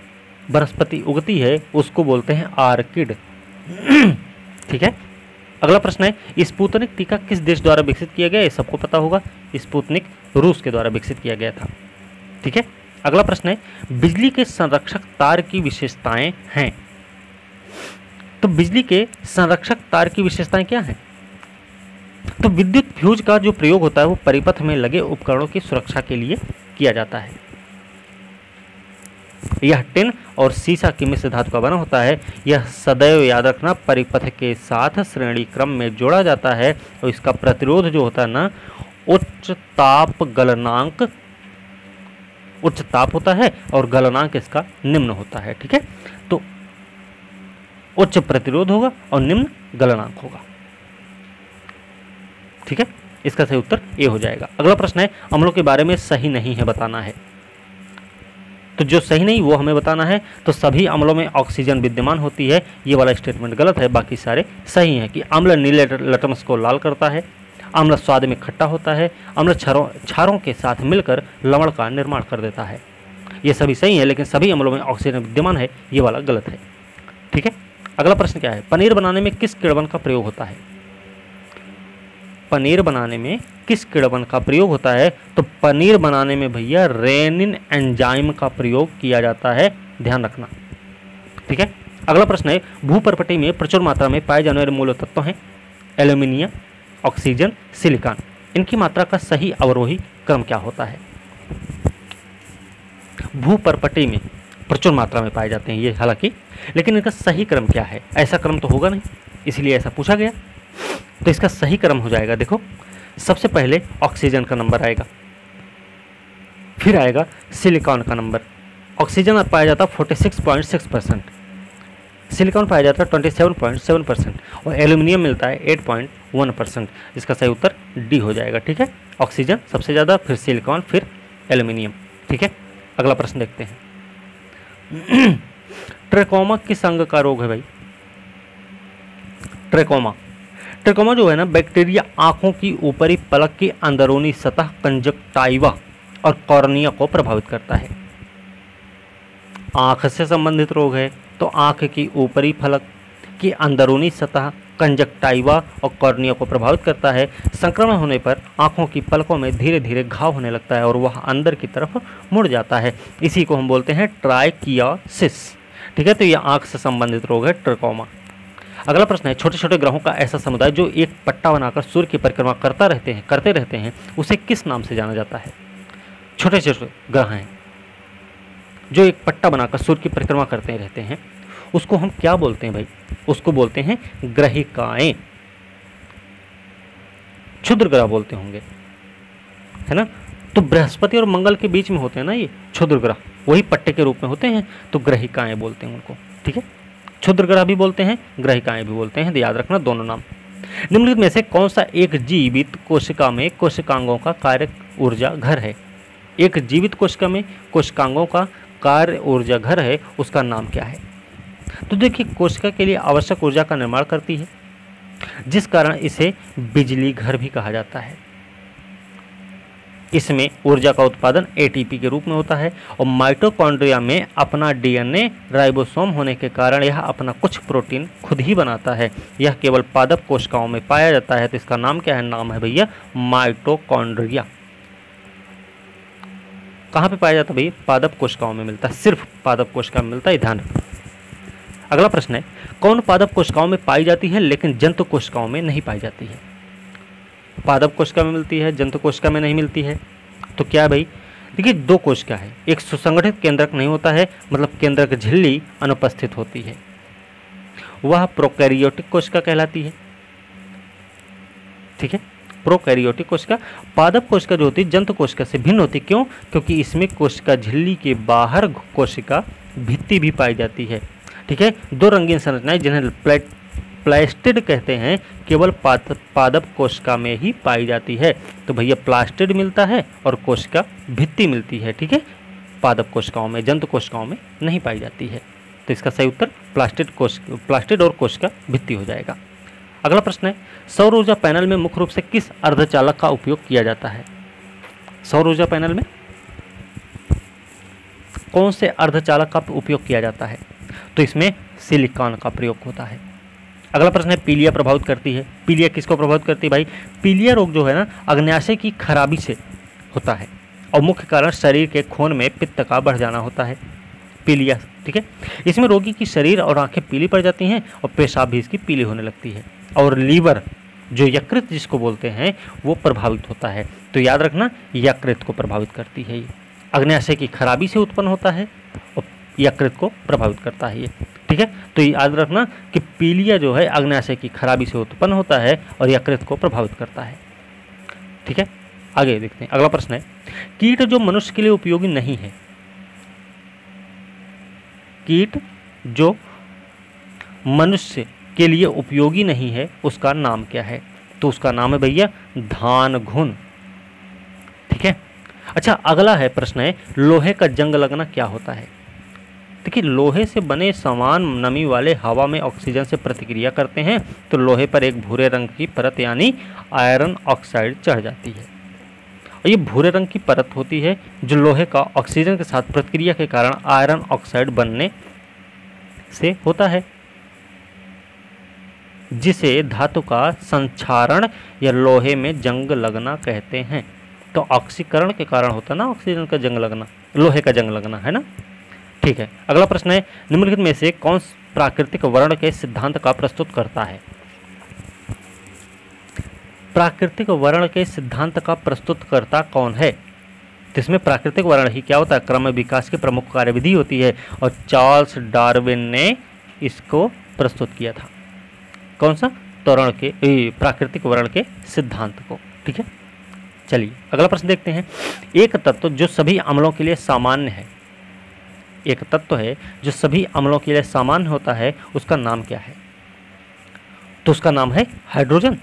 वनस्पति उगती है उसको बोलते हैं आर्किड। ठीक है, अगला प्रश्न है, स्पुतनिक टीका किस देश द्वारा विकसित किया गया? ये सबको पता होगा, स्पुतनिक रूस के द्वारा विकसित किया गया था। ठीक है, अगला प्रश्न है, बिजली के संरक्षक तार की विशेषताएं हैं। तो बिजली के संरक्षक तार की विशेषताएं क्या हैं? तो विद्युत फ्यूज का जो प्रयोग होता है वो परिपथ में लगे उपकरणों की सुरक्षा के लिए किया जाता है। यह टिन और सीसा की मिश्र धातु का बना होता है। यह सदैव याद रखना परिपथ के साथ श्रेणी क्रम में जोड़ा जाता है और इसका प्रतिरोध जो होता है ना, उच्च ताप होता है और गलनांक इसका निम्न होता है। ठीक है, तो उच्च प्रतिरोध होगा और निम्न गलनांक होगा। ठीक है, इसका सही उत्तर ए हो जाएगा। अगला प्रश्न है, अम्लों के बारे में सही नहीं है बताना है। तो जो सही नहीं वो हमें बताना है। तो सभी अम्लों में ऑक्सीजन विद्यमान होती है, ये वाला स्टेटमेंट गलत है, बाकी सारे सही हैं। कि अम्ल नीले लटमस को लाल करता है, अम्ल स्वाद में खट्टा होता है, अम्ल क्षारों के साथ मिलकर लवण का निर्माण कर देता है, ये सभी सही है। लेकिन सभी अम्लों में ऑक्सीजन विद्यमान है, ये वाला गलत है। ठीक है, अगला प्रश्न क्या है, पनीर बनाने में किस किण्वन का प्रयोग होता है? पनीर बनाने में किस किण्वन का प्रयोग होता है? तो पनीर बनाने में भैया रेनिन एंजाइम का प्रयोग किया जाता है, ध्यान रखना। ठीक है। अगला प्रश्न है, भूपर्पटी में प्रचुर मात्रा में पाए जाने वाले मूल तत्व हैं एल्यूमिनियम, ऑक्सीजन, सिलिकॉन। इनकी मात्रा का सही अवरोही क्रम क्या होता है? भूपर्पटी में प्रचुर मात्रा में पाए जाते हैं ये हालांकि, लेकिन इनका सही क्रम क्या है? ऐसा क्रम तो होगा नहीं, इसलिए ऐसा पूछा गया। तो इसका सही क्रम हो जाएगा, देखो सबसे पहले ऑक्सीजन का नंबर आएगा, फिर आएगा सिलिकॉन का नंबर। ऑक्सीजन पाया जाता 46.6%, सिलिकॉन पाया जाता है 27.7% और एल्यूमिनियम मिलता है 8.1%। इसका सही उत्तर डी हो जाएगा। ठीक है, ऑक्सीजन सबसे ज़्यादा, फिर सिलिकॉन, फिर एल्यूमिनियम। ठीक है, अगला प्रश्न देखते हैं। ट्रेकोमा किस अंग का रोग है भाई? ट्रेकोमा जो है ना, बैक्टीरिया आंखों की ऊपरी पलक की अंदरूनी सतह कंजक्टाइवा और कॉर्निया को प्रभावित करता है। आंख से संबंधित रोग है तो आंख की ऊपरी फलक की अंदरूनी सतह कंजक्टाइवा और कॉर्निया को प्रभावित करता है। संक्रमण होने पर आंखों की पलकों में धीरे धीरे घाव होने लगता है और वह अंदर की तरफ मुड़ जाता है। इसी को हम बोलते हैं ट्राइकियासिस। ठीक है, तो यह आंख से संबंधित रोग है ट्रेकोमा। अगला प्रश्न है, छोटे छोटे ग्रहों का ऐसा समुदाय जो एक पट्टा बनाकर सूर्य की परिक्रमा करते रहते हैं उसे किस नाम से जाना जाता है? छोटे छोटे ग्रह हैं जो एक पट्टा बनाकर सूर्य की परिक्रमा करते रहते हैं, उसको हम क्या बोलते हैं भाई? उसको बोलते हैं ग्रहिकाएं। क्षुद्र ग्रह बोलते होंगे, है ना? तो बृहस्पति और मंगल के बीच में होते हैं ना ये क्षुद्र ग्रह, वही पट्टे के रूप में होते हैं, तो ग्रहिकाएं बोलते हैं उनको। ठीक है, क्षुद्र ग्रह भी बोलते हैं, ग्रहिकाएं भी बोलते हैं, तो याद रखना दोनों नाम। निम्नलिखित में से कौन सा एक जीवित कोशिका में कोशिकांगों का कार्य ऊर्जा घर है? एक जीवित कोशिका में कोशिकांगों का कार्य ऊर्जा घर है, उसका नाम क्या है? तो देखिए, कोशिका के लिए आवश्यक ऊर्जा का निर्माण करती है, जिस कारण इसे बिजली घर भी कहा जाता है। इसमें ऊर्जा का उत्पादन एटीपी के रूप में होता है और माइटोकॉन्ड्रिया में अपना डीएनए राइबोसोम होने के कारण यह अपना कुछ प्रोटीन खुद ही बनाता है। यह केवल पादप कोशिकाओं में पाया जाता है, तो इसका नाम क्या है? नाम है भैया माइटोकॉन्ड्रिया। कहाँ पे पाया जाता है भैया? पादप कोशिकाओं में मिलता है, सिर्फ पादप कोशिका में मिलता है, ध्यान रखना। अगला प्रश्न है, कौन पादप कोशिकाओं में पाई जाती है लेकिन जंतु कोशिकाओं में नहीं पाई जाती है? पादप कोशिका में मिलती है, जंतु कोशिका में नहीं मिलती है, तो क्या है भाई? देखिए, दो कोशिका है, एक सुसंगठित केंद्रक नहीं होता है, मतलब केंद्रक झिल्ली अनुपस्थित होती है, वह प्रोकैरियोटिक कोशिका कहलाती है। ठीक है, प्रोकैरियोटिक कोशिका। पादप कोशिका जो होती है जंतु कोशिका से भिन्न होती है, क्यों? क्योंकि इसमें कोशिका झिल्ली के बाहर कोशिका भित्ति भी पाई जाती है। ठीक है, दो रंगीन संरचनाएं जिन्हें प्लास्टिड कहते हैं केवल पादप कोशिका में ही पाई जाती है। तो भैया प्लास्टिड मिलता है और कोशिका भित्ति मिलती है। ठीक है, पादप कोशिकाओं में, जंतु कोशिकाओं में नहीं पाई जाती है। तो इसका सही उत्तर प्लास्टिड और कोशिका भित्ति हो जाएगा। अगला प्रश्न है, सौर ऊर्जा पैनल में मुख्य रूप से किस अर्धचालक का उपयोग किया जाता है? सौर ऊर्जा पैनल में कौन से अर्धचालक का उपयोग किया जाता है? तो इसमें सिलिकॉन का प्रयोग होता है। अगला प्रश्न है, पीलिया प्रभावित करती है। पीलिया किसको प्रभावित करती है भाई? पीलिया रोग जो है ना, अग्न्याशय की खराबी से होता है और मुख्य कारण शरीर के खून में पित्त का बढ़ जाना होता है, पीलिया। ठीक है, इसमें रोगी की शरीर और आंखें पीली पड़ जाती हैं और पेशाब भी इसकी पीली होने लगती है और लीवर जो यकृत जिसको बोलते हैं वो प्रभावित होता है। तो याद रखना, यकृत को प्रभावित करती है ये, अग्न्याशय की खराबी से उत्पन्न होता है और यकृत को प्रभावित करता है ये। ठीक है, तो याद रखना कि पीलिया जो है अग्न्याशय की खराबी से उत्पन्न होता है और यकृत को प्रभावित करता है। ठीक है, आगे देखते हैं। अगला प्रश्न है, कीट जो मनुष्य के लिए उपयोगी नहीं है। कीट जो मनुष्य के लिए उपयोगी नहीं है उसका नाम क्या है? तो उसका नाम है भैया धान घुन। ठीक है, अच्छा अगला है प्रश्न है, लोहे का जंग लगना क्या होता है? देखिए, लोहे से बने समान नमी वाले हवा में ऑक्सीजन से प्रतिक्रिया करते हैं तो लोहे पर एक भूरे रंग की परत यानी आयरन ऑक्साइड चढ़ जाती है और ये भूरे रंग की परत होती है जो लोहे का ऑक्सीजन के साथ प्रतिक्रिया के कारण आयरन ऑक्साइड बनने से होता है, जिसे धातु का संक्षारण या लोहे में जंग लगना कहते हैं। तो ऑक्सीकरण के कारण होता है ना ऑक्सीजन का जंग लगना, लोहे का जंग लगना, है ना? ठीक है, अगला प्रश्न है, निम्नलिखित में से कौन प्राकृतिक वर्ण के सिद्धांत का प्रस्तुत करता है? प्राकृतिक वर्ण के सिद्धांत का प्रस्तुतकर्ता कौन है? जिसमें प्राकृतिक वर्ण ही क्या होता है, क्रम विकास की प्रमुख कार्यविधि होती है, और चार्ल्स डार्विन ने इसको प्रस्तुत किया था। कौन सा? प्राकृतिक वर्ण के सिद्धांत को। ठीक है, चलिए अगला प्रश्न देखते हैं। एक तत्व जो सभी अम्लों के लिए सामान्य है, एक तत्व है जो सभी अम्लों के लिए सामान्य होता है, उसका नाम क्या है? तो उसका नाम है हाइड्रोजन।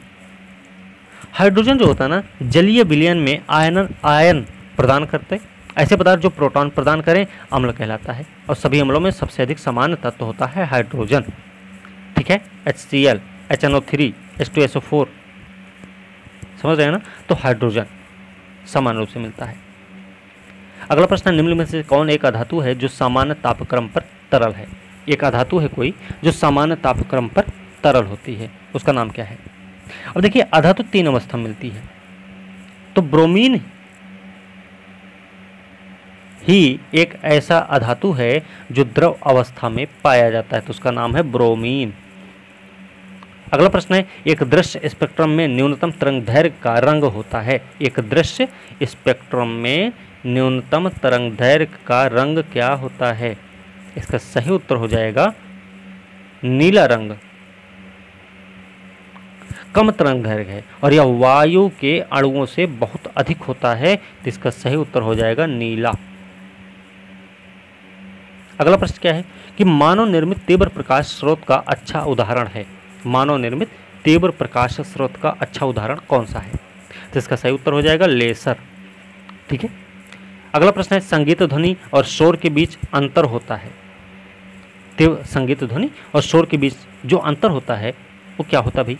हाइड्रोजन जो होता है ना, जलीय विलयन में आयन प्रदान करते, ऐसे पदार्थ जो प्रोटॉन प्रदान करें अम्ल कहलाता है, और सभी अम्लों में सबसे अधिक सामान्य तत्व होता है हाइड्रोजन। ठीक है, HCl, HNO3, H2SO4, समझ रहे हैं ना? तो हाइड्रोजन समान रूप से मिलता है। अगला प्रश्न, निम्न में से कौन एक अधातु है जो सामान्य तापक्रम पर तरल है? एक अधातु है कोई जो सामान्य तापक्रम पर तरल होती है, उसका नाम क्या है? अब देखिए, अधातु 3 अवस्था में मिलती है, तो ब्रोमीन ही एक ऐसा अधातु है जो द्रव अवस्था में पाया जाता है, तो उसका नाम है ब्रोमीन। अगला प्रश्न है, एक दृश्य स्पेक्ट्रम में न्यूनतम तरंगदैर्घ्य का रंग होता है। एक दृश्य स्पेक्ट्रम में न्यूनतम तरंगदैर्घ्य का रंग क्या होता है? इसका सही उत्तर हो जाएगा नीला रंग। कम तरंगदैर्घ्य है और यह वायु के अणुओं से बहुत अधिक होता है, तो इसका सही उत्तर हो जाएगा नीला। अगला प्रश्न क्या है कि मानव निर्मित तीव्र प्रकाश स्रोत का अच्छा उदाहरण है। मानव निर्मित तीव्र प्रकाश स्रोत का अच्छा उदाहरण कौन सा है? तो इसका सही उत्तर हो जाएगा लेसर। ठीक है, अगला प्रश्न है, संगीत ध्वनि और शोर के बीच अंतर होता है। संगीत ध्वनि और शोर के बीच जो अंतर होता है वो क्या होता है भाई?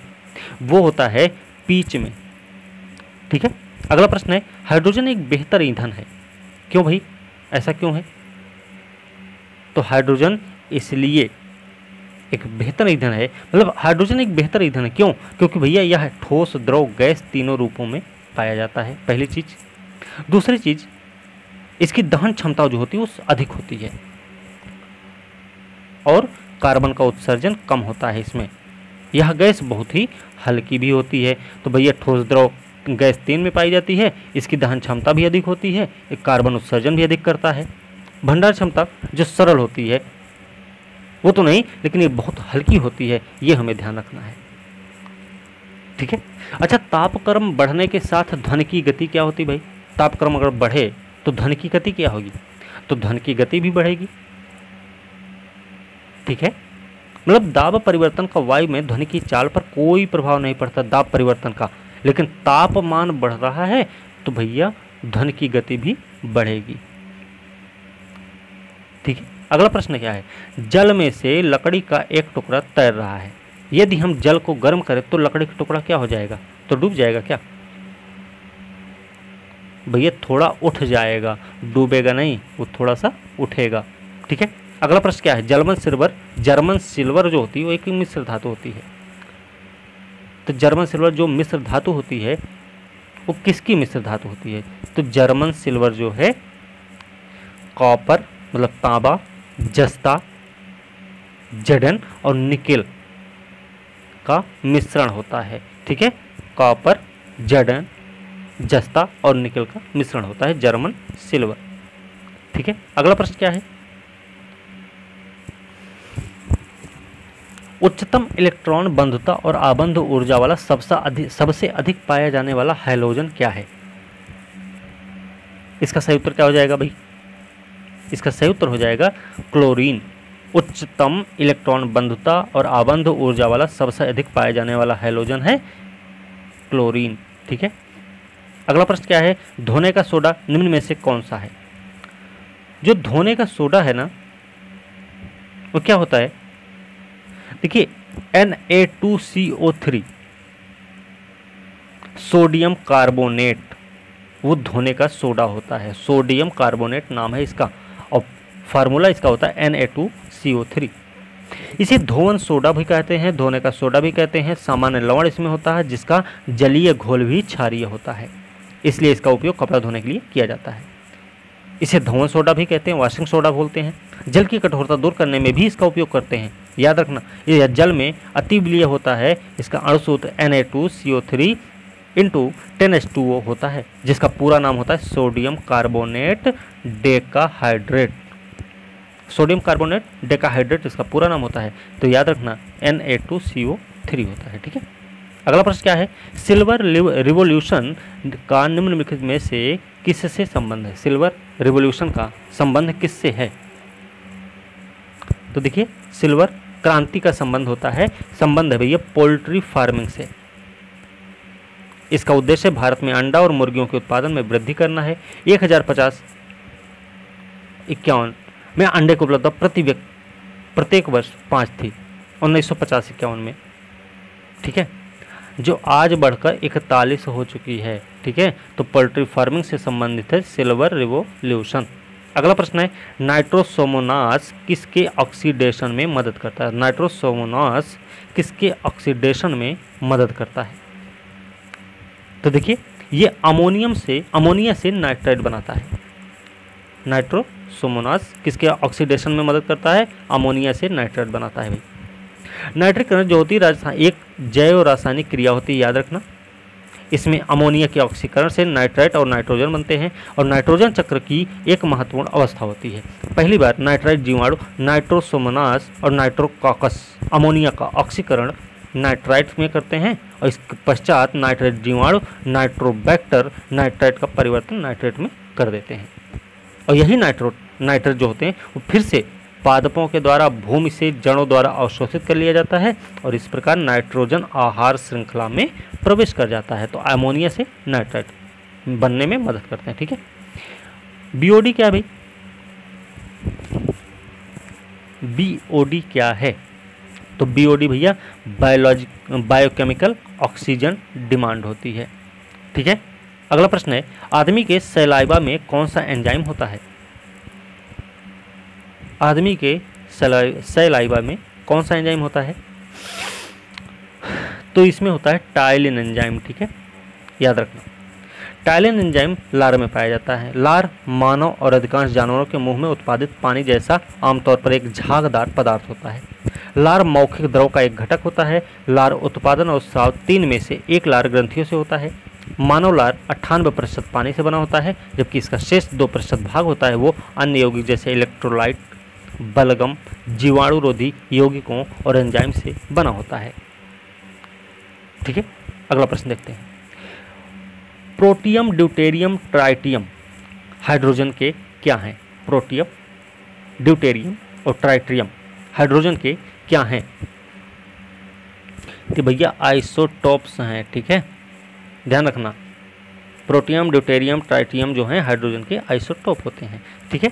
वो होता है पिच में। ठीक है, अगला प्रश्न है, हाइड्रोजन एक बेहतर ईंधन है। क्यों भाई, ऐसा क्यों है? तो हाइड्रोजन इसलिए एक बेहतर ईंधन है, मतलब हाइड्रोजन एक बेहतर ईंधन है। क्यों? क्योंकि भैया यह ठोस, द्रव, गैस तीनों रूपों में पाया जाता है, पहली चीज। दूसरी चीज, इसकी दहन क्षमता जो होती है वो अधिक होती है, और कार्बन का उत्सर्जन कम होता है इसमें। यह गैस बहुत ही हल्की भी होती है, तो भैया ठोस, द्रव, गैस 3 में पाई जाती है, इसकी दहन क्षमता भी अधिक होती है, कार्बन उत्सर्जन भी अधिक करता है। भंडार क्षमता जो सरल होती है वो तो नहीं, लेकिन ये बहुत हल्की होती है, ये हमें ध्यान रखना है। ठीक है, अच्छा, तापक्रम बढ़ने के साथ ध्वनि की गति क्या होती भाई? तापक्रम अगर बढ़े तो ध्वनि की गति क्या होगी? तो ध्वनि की गति भी बढ़ेगी। ठीक है, मतलब दाब परिवर्तन का वायु में ध्वनि की चाल पर कोई प्रभाव नहीं पड़ता दाब परिवर्तन का, लेकिन तापमान बढ़ रहा है तो भैया ध्वनि की गति भी बढ़ेगी। ठीक है, अगला प्रश्न क्या है, जल में से लकड़ी का एक टुकड़ा तैर रहा है। यदि हम जल को गर्म करें तो लकड़ी का टुकड़ा क्या हो जाएगा? तो डूब जाएगा क्या? भैया थोड़ा उठ जाएगा, डूबेगा नहीं, वो थोड़ा सा उठेगा। ठीक है, अगला प्रश्न क्या है, जर्मन सिल्वर जो होती है वो एक मिश्र धातु होती है। तो जर्मन सिल्वर जो मिश्र धातु होती है वो किसकी मिश्र धातु होती है? तो जर्मन सिल्वर जो है कॉपर, मतलब तांबा, जस्ता, जडन और निकेल का मिश्रण होता है। ठीक है, कॉपर, जडन, जस्ता और निकेल का मिश्रण होता है जर्मन सिल्वर। ठीक है, अगला प्रश्न क्या है, उच्चतम इलेक्ट्रॉन बंधुता और आबंध ऊर्जा वाला सबसे अधिक पाया जाने वाला हैलोजन क्या है? इसका सही उत्तर क्या हो जाएगा भाई? इसका सही उत्तर हो जाएगा क्लोरीन। उच्चतम इलेक्ट्रॉन बंधुता और आबंध ऊर्जा वाला सबसे अधिक पाया जाने वाला हैलोजन है क्लोरीन। ठीक है, अगला प्रश्न क्या है, धोने का सोडा निम्न में से कौन सा है? जो धोने का सोडा है ना वो क्या होता है? देखिए, Na2CO3 सोडियम कार्बोनेट, वो धोने का सोडा होता है। सोडियम कार्बोनेट नाम है इसका, और फार्मूला इसका होता है Na2CO3। इसे धोवन सोडा भी कहते हैं, धोने का सोडा भी कहते हैं। सामान्य लवण इसमें होता है जिसका जलीय घोल भी क्षारीय होता है, इसलिए इसका उपयोग कपड़ा धोने के लिए किया जाता है। इसे धवन सोडा भी कहते हैं, वाशिंग सोडा बोलते हैं। जल की कठोरता दूर करने में भी इसका उपयोग करते हैं। याद रखना, ये जल में अतिबलीय होता है। इसका अणुसूत्र Na2CO3 इंटू 10H2O होता है, जिसका पूरा नाम होता है sodium carbonate decahydrate. Sodium carbonate decahydrate इसका पूरा नाम होता है। तो याद रखना Na2CO3 होता है। ठीक है, अगला प्रश्न क्या है? सिल्वर रिवॉल्यूशन का निम्नलिखित में से किससे संबंध है? सिल्वर रिवॉल्यूशन का संबंध किससे है? तो देखिए, सिल्वर क्रांति का संबंध होता है, संबंध है भैया पोल्ट्री फार्मिंग से। इसका उद्देश्य भारत में अंडा और मुर्गियों के उत्पादन में वृद्धि करना है। 1050-51 में अंडे की उपलब्धता प्रत्येक वर्ष 5 थी 1950-51 में। ठीक है, जो आज बढ़कर 41 हो चुकी है। ठीक है, तो पोल्ट्री फार्मिंग से संबंधित है सिल्वर रिवॉल्यूशन। अगला प्रश्न है, नाइट्रोसोमोनास किसके ऑक्सीडेशन में मदद करता है? नाइट्रोसोमोनास किसके ऑक्सीडेशन में मदद करता है? तो देखिए, ये अमोनिया से नाइट्राइट बनाता है। नाइट्रोसोमोनास किसके ऑक्सीडेशन में मदद करता है? अमोनिया से नाइट्राइट बनाता है भाई। नाइट्रीकरण जो होती है एक जैव रासायनिक क्रिया होती है, याद रखना। इसमें अमोनिया के ऑक्सीकरण से नाइट्राइट और नाइट्रोजन बनते हैं, और नाइट्रोजन चक्र की एक महत्वपूर्ण अवस्था होती है। पहली बार नाइट्राइट जीवाणु नाइट्रोसोमोनास और नाइट्रोकॉकस अमोनिया का ऑक्सीकरण नाइट्राइट में करते हैं, और इसके पश्चात नाइट्राइट जीवाणु नाइट्रोबैक्टर नाइट्राइट का परिवर्तन नाइट्रेट में कर देते हैं, और यही नाइट्रेट जो होते हैं वो फिर से पादपों के द्वारा भूमि से जड़ों द्वारा अवशोषित कर लिया जाता है, और इस प्रकार नाइट्रोजन आहार श्रृंखला में प्रवेश कर जाता है। तो अमोनिया से नाइट्राइट बनने में मदद करते हैं। ठीक है, बीओडी क्या है भाई? बीओडी क्या है? तो बीओडी भैया बायोकेमिकल ऑक्सीजन डिमांड होती है। ठीक है, अगला प्रश्न है, आदमी के सलाइवा में कौन सा एंजाइम होता है? आदमी के सलाइवा में कौन सा एंजाइम होता है? तो इसमें होता है टाइलिन एंजाइम। ठीक है, याद रखना, टाइलिन एंजाइम लार में पाया जाता है। लार मानव और अधिकांश जानवरों के मुंह में उत्पादित पानी जैसा आमतौर पर एक झागदार पदार्थ होता है। लार मौखिक द्रव का एक घटक होता है। लार उत्पादन और स्राव 3 में से 1 लार ग्रंथियों से होता है। मानव लार 98% पानी से बना होता है, जबकि इसका शेष 2% भाग होता है वो अन्य यौगिक जैसे इलेक्ट्रोलाइट, बलगम, जीवाणुरोधी यौगिकों और एंजाइम से बना होता है। ठीक है, अगला प्रश्न देखते हैं। प्रोटियम, ड्यूटेरियम, ट्राइटियम हाइड्रोजन के क्या हैं? प्रोटियम, ड्यूटेरियम और ट्राइटियम हाइड्रोजन के क्या हैं? तो भैया आइसोटोप्स हैं। ठीक है, ध्यान रखना, प्रोटियम, ड्यूटेरियम, ट्राइटियम जो हैं हाइड्रोजन के आइसोटोप होते हैं। ठीक है,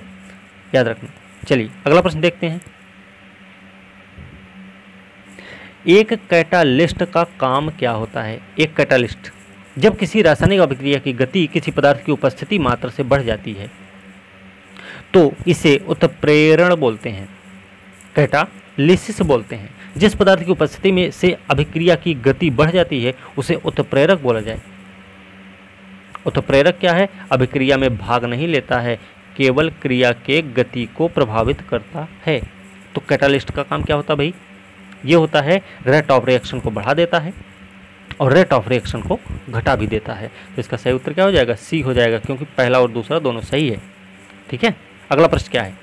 याद रखना। चलिए अगला प्रश्न देखते हैं। एक कैटालिस्ट का काम क्या होता है? एक कैटालिस्ट, जब किसी रासायनिक अभिक्रिया की गति किसी पदार्थ की उपस्थिति मात्रा से बढ़ जाती है तो इसे उत्प्रेरण बोलते हैं, कैटालिसिस बोलते हैं। जिस पदार्थ की उपस्थिति में से अभिक्रिया की गति बढ़ जाती है उसे उत्प्रेरक बोला जाए। उत्प्रेरक क्या है? अभिक्रिया में भाग नहीं लेता है, केवल क्रिया के गति को प्रभावित करता है। तो कैटालिस्ट का काम क्या होता है भाई? ये होता है रेट ऑफ रिएक्शन को बढ़ा देता है और रेट ऑफ रिएक्शन को घटा भी देता है। तो इसका सही उत्तर क्या हो जाएगा? सी हो जाएगा, क्योंकि पहला और दूसरा दोनों सही है। ठीक है, अगला प्रश्न क्या है?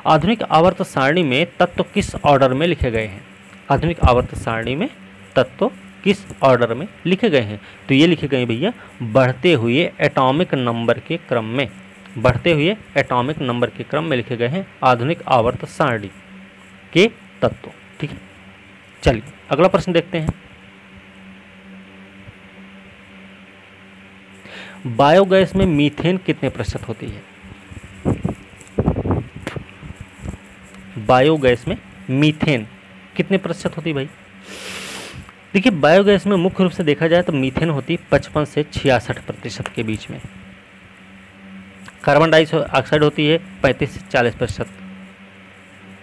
आधुनिक आवर्त सारणी में तत्व किस ऑर्डर में लिखे गए हैं? आधुनिक आवर्त सारणी में तत्व किस ऑर्डर में लिखे गए हैं? तो ये लिखे गए भैया बढ़ते हुए एटॉमिक नंबर के क्रम में। बढ़ते हुए एटॉमिक नंबर के क्रम में लिखे गए हैं आधुनिक आवर्त सारणी के तत्व। ठीक है, चलिए अगला प्रश्न देखते हैं। बायोगैस में मीथेन कितने प्रतिशत होती है? बायोगैस में मीथेन कितने प्रतिशत होती है भाई? देखिए, बायोगैस में मुख्य रूप से देखा जाए तो मीथेन होती 55 से 66% के बीच में। कार्बन डाइऑक्साइड होती है 35 से 40%,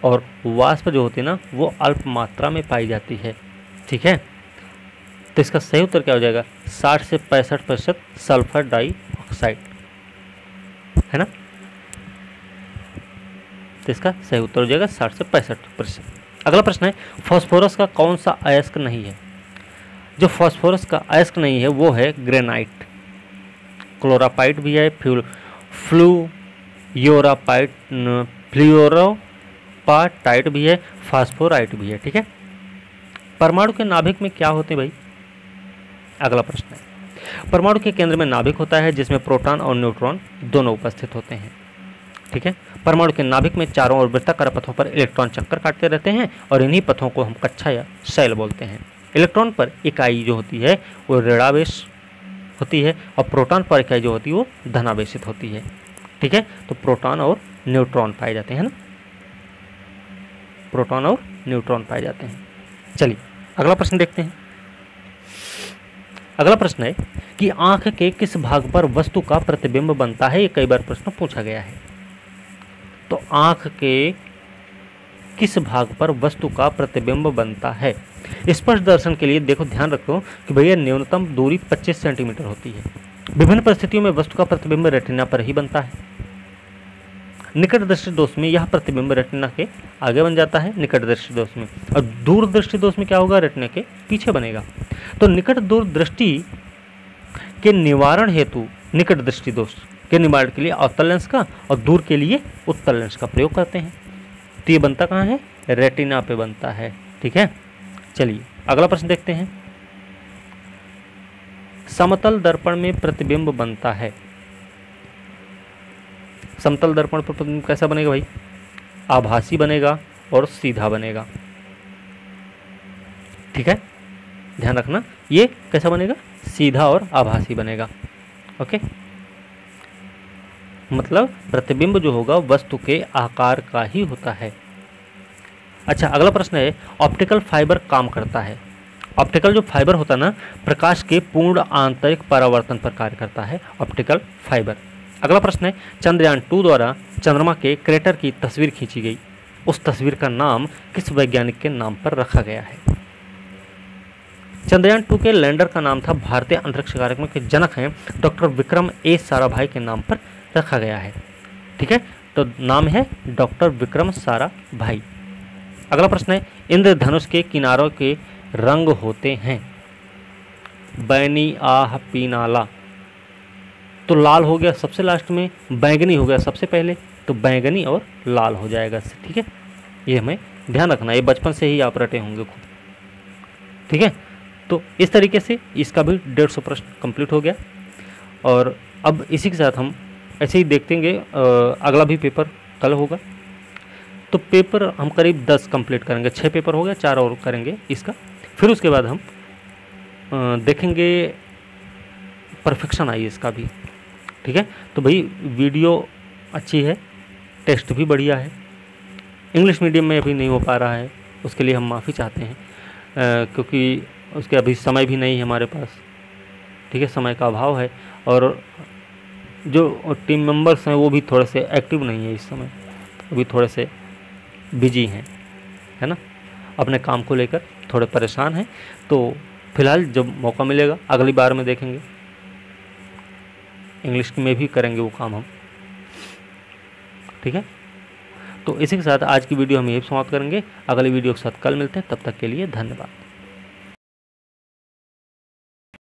और वाष्प जो होती है ना वो अल्प मात्रा में पाई जाती है। ठीक है, तो इसका सही उत्तर क्या हो जाएगा? 60 से 65% सल्फर डाइऑक्साइड, है ना। तो इसका सही उत्तर हो जाएगा 60 से 65%। अगला प्रश्न है फास्फोरस का कौन सा अयस्क नहीं है? जो फास्फोरस का अयस्क नहीं है वो है ग्रेनाइट। क्लोरापाइट भी है, फ्लूयोरापाटाइट भी है, फास्फोराइट भी है। ठीक है, परमाणु के नाभिक में क्या होते हैं भाई? अगला प्रश्न है परमाणु के केंद्र में नाभिक होता है जिसमें प्रोटॉन और न्यूट्रॉन दोनों उपस्थित होते हैं। ठीक है, परमाणु के नाभिक में चारों ओर वृत्ताकार पथों पर इलेक्ट्रॉन चक्कर काटते रहते हैं और इन्हीं पथों को हम कक्षा या शैल बोलते हैं। इलेक्ट्रॉन पर इकाई जो होती है वो ऋणावेश होती है और प्रोटॉन पर इकाई जो होती है वो धनावेशित होती है। ठीक है, तो प्रोटॉन और न्यूट्रॉन पाए जाते हैं ना, प्रोटॉन और न्यूट्रॉन पाए जाते हैं। चलिए अगला प्रश्न देखते हैं। अगला प्रश्न है कि आंख के किस भाग पर वस्तु का प्रतिबिंब बनता है? ये कई बार प्रश्न पूछा गया है। तो आंख के किस भाग पर वस्तु का प्रतिबिंब बनता है? स्पष्ट दर्शन के लिए देखो, ध्यान रखो कि भैया न्यूनतम दूरी 25 सेंटीमीटर होती है। विभिन्न परिस्थितियों में वस्तु का प्रतिबिंब रेटिना पर ही बनता है। निकट दृष्टि दोष में यह प्रतिबिंब रेटिना के आगे बन जाता है, निकट दृष्टि दोष में, और दूर दृष्टि दोष में क्या होगा? रेटिना के पीछे बनेगा। तो निकट दूर दृष्टि के निवारण हेतु निकट दृष्टि दोष के निवारण के लिए अवतल लेंस का और दूर के लिए उत्तल लेंस का प्रयोग करते हैं। तो ये बनता कहाँ है? रेटिना पे बनता है। ठीक है, चलिए अगला प्रश्न देखते हैं। समतल दर्पण में प्रतिबिंब बनता है। समतल दर्पण पर प्रतिबिंब कैसा बनेगा भाई? आभासी बनेगा और सीधा बनेगा। ठीक है, ध्यान रखना, ये कैसा बनेगा? सीधा और आभासी बनेगा। ओके, मतलब प्रतिबिंब जो होगा वस्तु के आकार का ही होता है। अच्छा, अगला प्रश्न है ऑप्टिकल फाइबर काम करता है। ऑप्टिकल जो फाइबर होता है ना, प्रकाश के पूर्ण आंतरिक परावर्तन पर कार्य करता है ऑप्टिकल फाइबर। अगला प्रश्न है चंद्रयान 2 द्वारा चंद्रमा के क्रेटर की तस्वीर खींची गई, उस तस्वीर का नाम किस वैज्ञानिक के नाम पर रखा गया है? चंद्रयान 2 के लैंडर का नाम था, भारतीय अंतरिक्ष कार्यक्रम के जनक हैं डॉक्टर विक्रम ए साराभाई के नाम पर रखा गया है। ठीक है, तो नाम है डॉक्टर विक्रम साराभाई। अगला प्रश्न है इंद्रधनुष के किनारों के रंग होते हैं बैनी, आह, पीनाला। तो लाल हो गया सबसे लास्ट में, बैंगनी हो गया सबसे पहले, तो बैंगनी और लाल हो जाएगा। ठीक है, ये हमें ध्यान रखना, ये बचपन से ही आप रटे होंगे खुद। ठीक है, तो इस तरीके से इसका भी 150 प्रश्न कंप्लीट हो गया। और अब इसी के साथ हम ऐसे ही देखेंगे, अगला भी पेपर कल होगा। तो पेपर हम करीब 10 कंप्लीट करेंगे, 6 पेपर हो गया, 4 और करेंगे इसका। फिर उसके बाद हम देखेंगे परफेक्शन आई इसका भी। ठीक है, तो भाई वीडियो अच्छी है, टेस्ट भी बढ़िया है। इंग्लिश मीडियम में अभी नहीं हो पा रहा है, उसके लिए हम माफ़ी चाहते हैं, क्योंकि उसके अभी समय भी नहीं है हमारे पास। ठीक है, समय का अभाव है और जो टीम मेंबर्स हैं वो भी थोड़े से एक्टिव नहीं है इस समय, अभी थोड़े से बिजी हैं, है ना, अपने काम को लेकर थोड़े परेशान हैं। तो फिलहाल जब मौका मिलेगा अगली बार में देखेंगे, इंग्लिश में भी करेंगे वो काम हम। ठीक है, तो इसी के साथ आज की वीडियो हम यही समाप्त करेंगे। अगली वीडियो के साथ कल मिलते हैं, तब तक के लिए धन्यवाद।